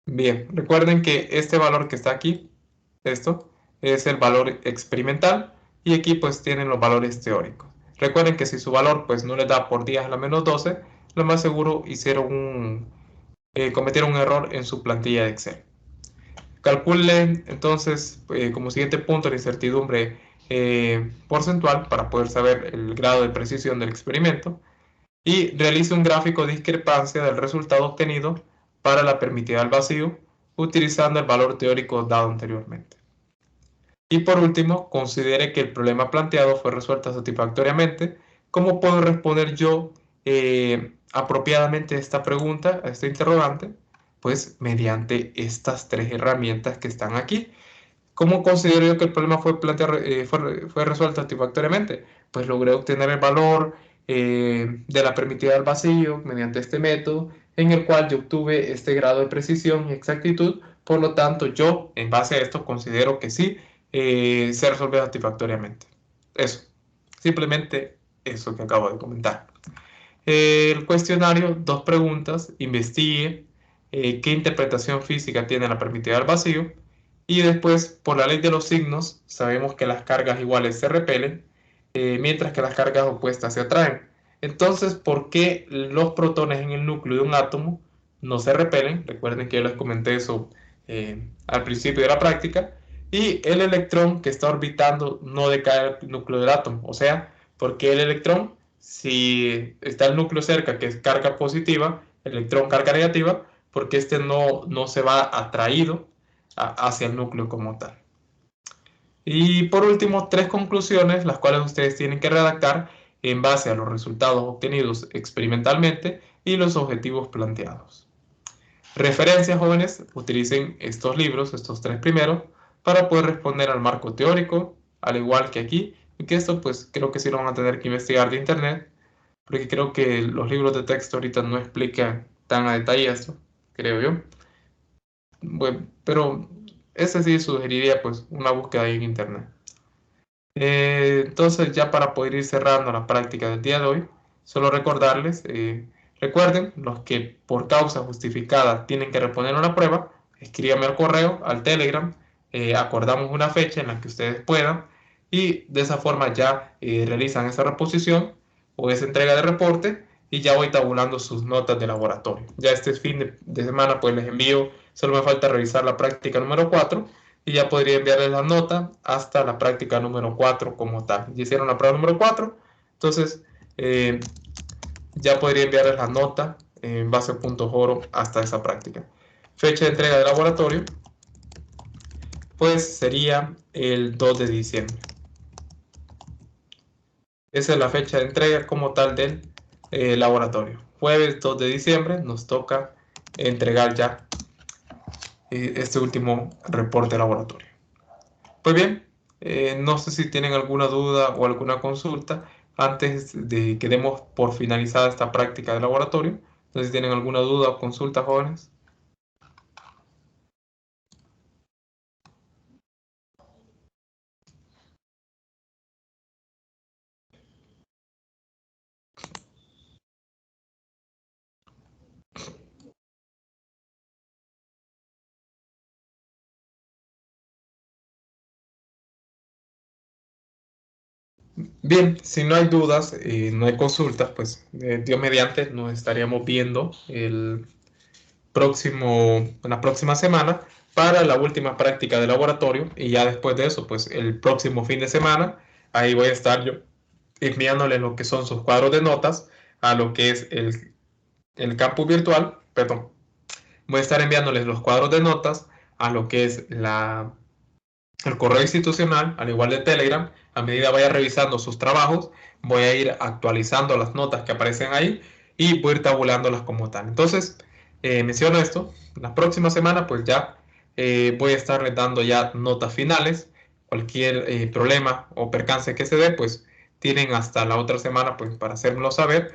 Bien, recuerden que este valor que está aquí, esto, es el valor experimental y aquí pues tienen los valores teóricos. Recuerden que si su valor pues no les da por 10 a la menos 12, lo más seguro cometieron un error en su plantilla de Excel. Calculen entonces como siguiente punto la incertidumbre porcentual para poder saber el grado de precisión del experimento y realice un gráfico de discrepancia del resultado obtenido para la permitida al vacío utilizando el valor teórico dado anteriormente. Y por último, considere que el problema planteado fue resuelto satisfactoriamente. ¿Cómo puedo responder yo apropiadamente a esta pregunta, a esta interrogante? Pues mediante estas tres herramientas que están aquí. ¿Cómo considero yo que el problema fue resuelto satisfactoriamente? Pues logré obtener el valor de la permitida del vacío mediante este método, en el cual yo obtuve este grado de precisión y exactitud. Por lo tanto, yo, en base a esto, considero que sí se resolvió satisfactoriamente. Eso, simplemente eso que acabo de comentar. El cuestionario, dos preguntas, investigue qué interpretación física tiene la permitida del vacío y después, por la ley de los signos, sabemos que las cargas iguales se repelen, mientras que las cargas opuestas se atraen. Entonces, ¿por qué los protones en el núcleo de un átomo no se repelen? Recuerden que yo les comenté eso al principio de la práctica. Y el electrón que está orbitando no decae al núcleo del átomo. O sea, porque el electrón, si está el núcleo cerca, que es carga positiva, el electrón carga negativa, porque este no se va atraído hacia el núcleo como tal. Y por último, tres conclusiones, las cuales ustedes tienen que redactar en base a los resultados obtenidos experimentalmente y los objetivos planteados. Referencias, jóvenes, utilicen estos libros, estos tres primeros, para poder responder al marco teórico, al igual que aquí, y que esto pues creo que sí lo van a tener que investigar de internet, porque creo que los libros de texto ahorita no explican tan a detalle esto, creo yo. Bueno, pero ese sí sugeriría pues una búsqueda ahí en internet. Entonces ya para poder ir cerrando la práctica del día de hoy, solo recordarles, recuerden, los que por causa justificada tienen que reponer una prueba, escríbanme al correo, al Telegram, acordamos una fecha en la que ustedes puedan y de esa forma ya realizan esa reposición o esa entrega de reporte y ya voy tabulando sus notas de laboratorio. Ya este fin de semana pues les envío, solo me falta revisar la práctica número 4 y ya podría enviarles la nota hasta la práctica número 4 como tal. Ya hicieron la prueba número 4, entonces ya podría enviarles la nota en base a puntos oro hasta esa práctica. Fecha de entrega de laboratorio, pues sería el 2 de diciembre. Esa es la fecha de entrega como tal del laboratorio. Jueves 2 de diciembre nos toca entregar ya este último reporte de laboratorio. Pues bien, no sé si tienen alguna duda o alguna consulta antes de que demos por finalizada esta práctica de laboratorio. No sé si tienen alguna duda o consulta, jóvenes. Bien, si no hay dudas, no hay consultas, pues Dios mediante nos estaríamos viendo la próxima semana para la última práctica de laboratorio y ya después de eso, pues el próximo fin de semana, ahí voy a estar yo enviándole lo que son sus cuadros de notas a lo que es el campus virtual, perdón, voy a estar enviándoles los cuadros de notas a lo que es el correo institucional, al igual de Telegram. A medida vaya revisando sus trabajos, voy a ir actualizando las notas que aparecen ahí y voy a ir tabulándolas como tal. Entonces, menciono esto, la próxima semana pues ya voy a estarles dando ya notas finales. Cualquier problema o percance que se dé, pues tienen hasta la otra semana pues para hacérmelo saber.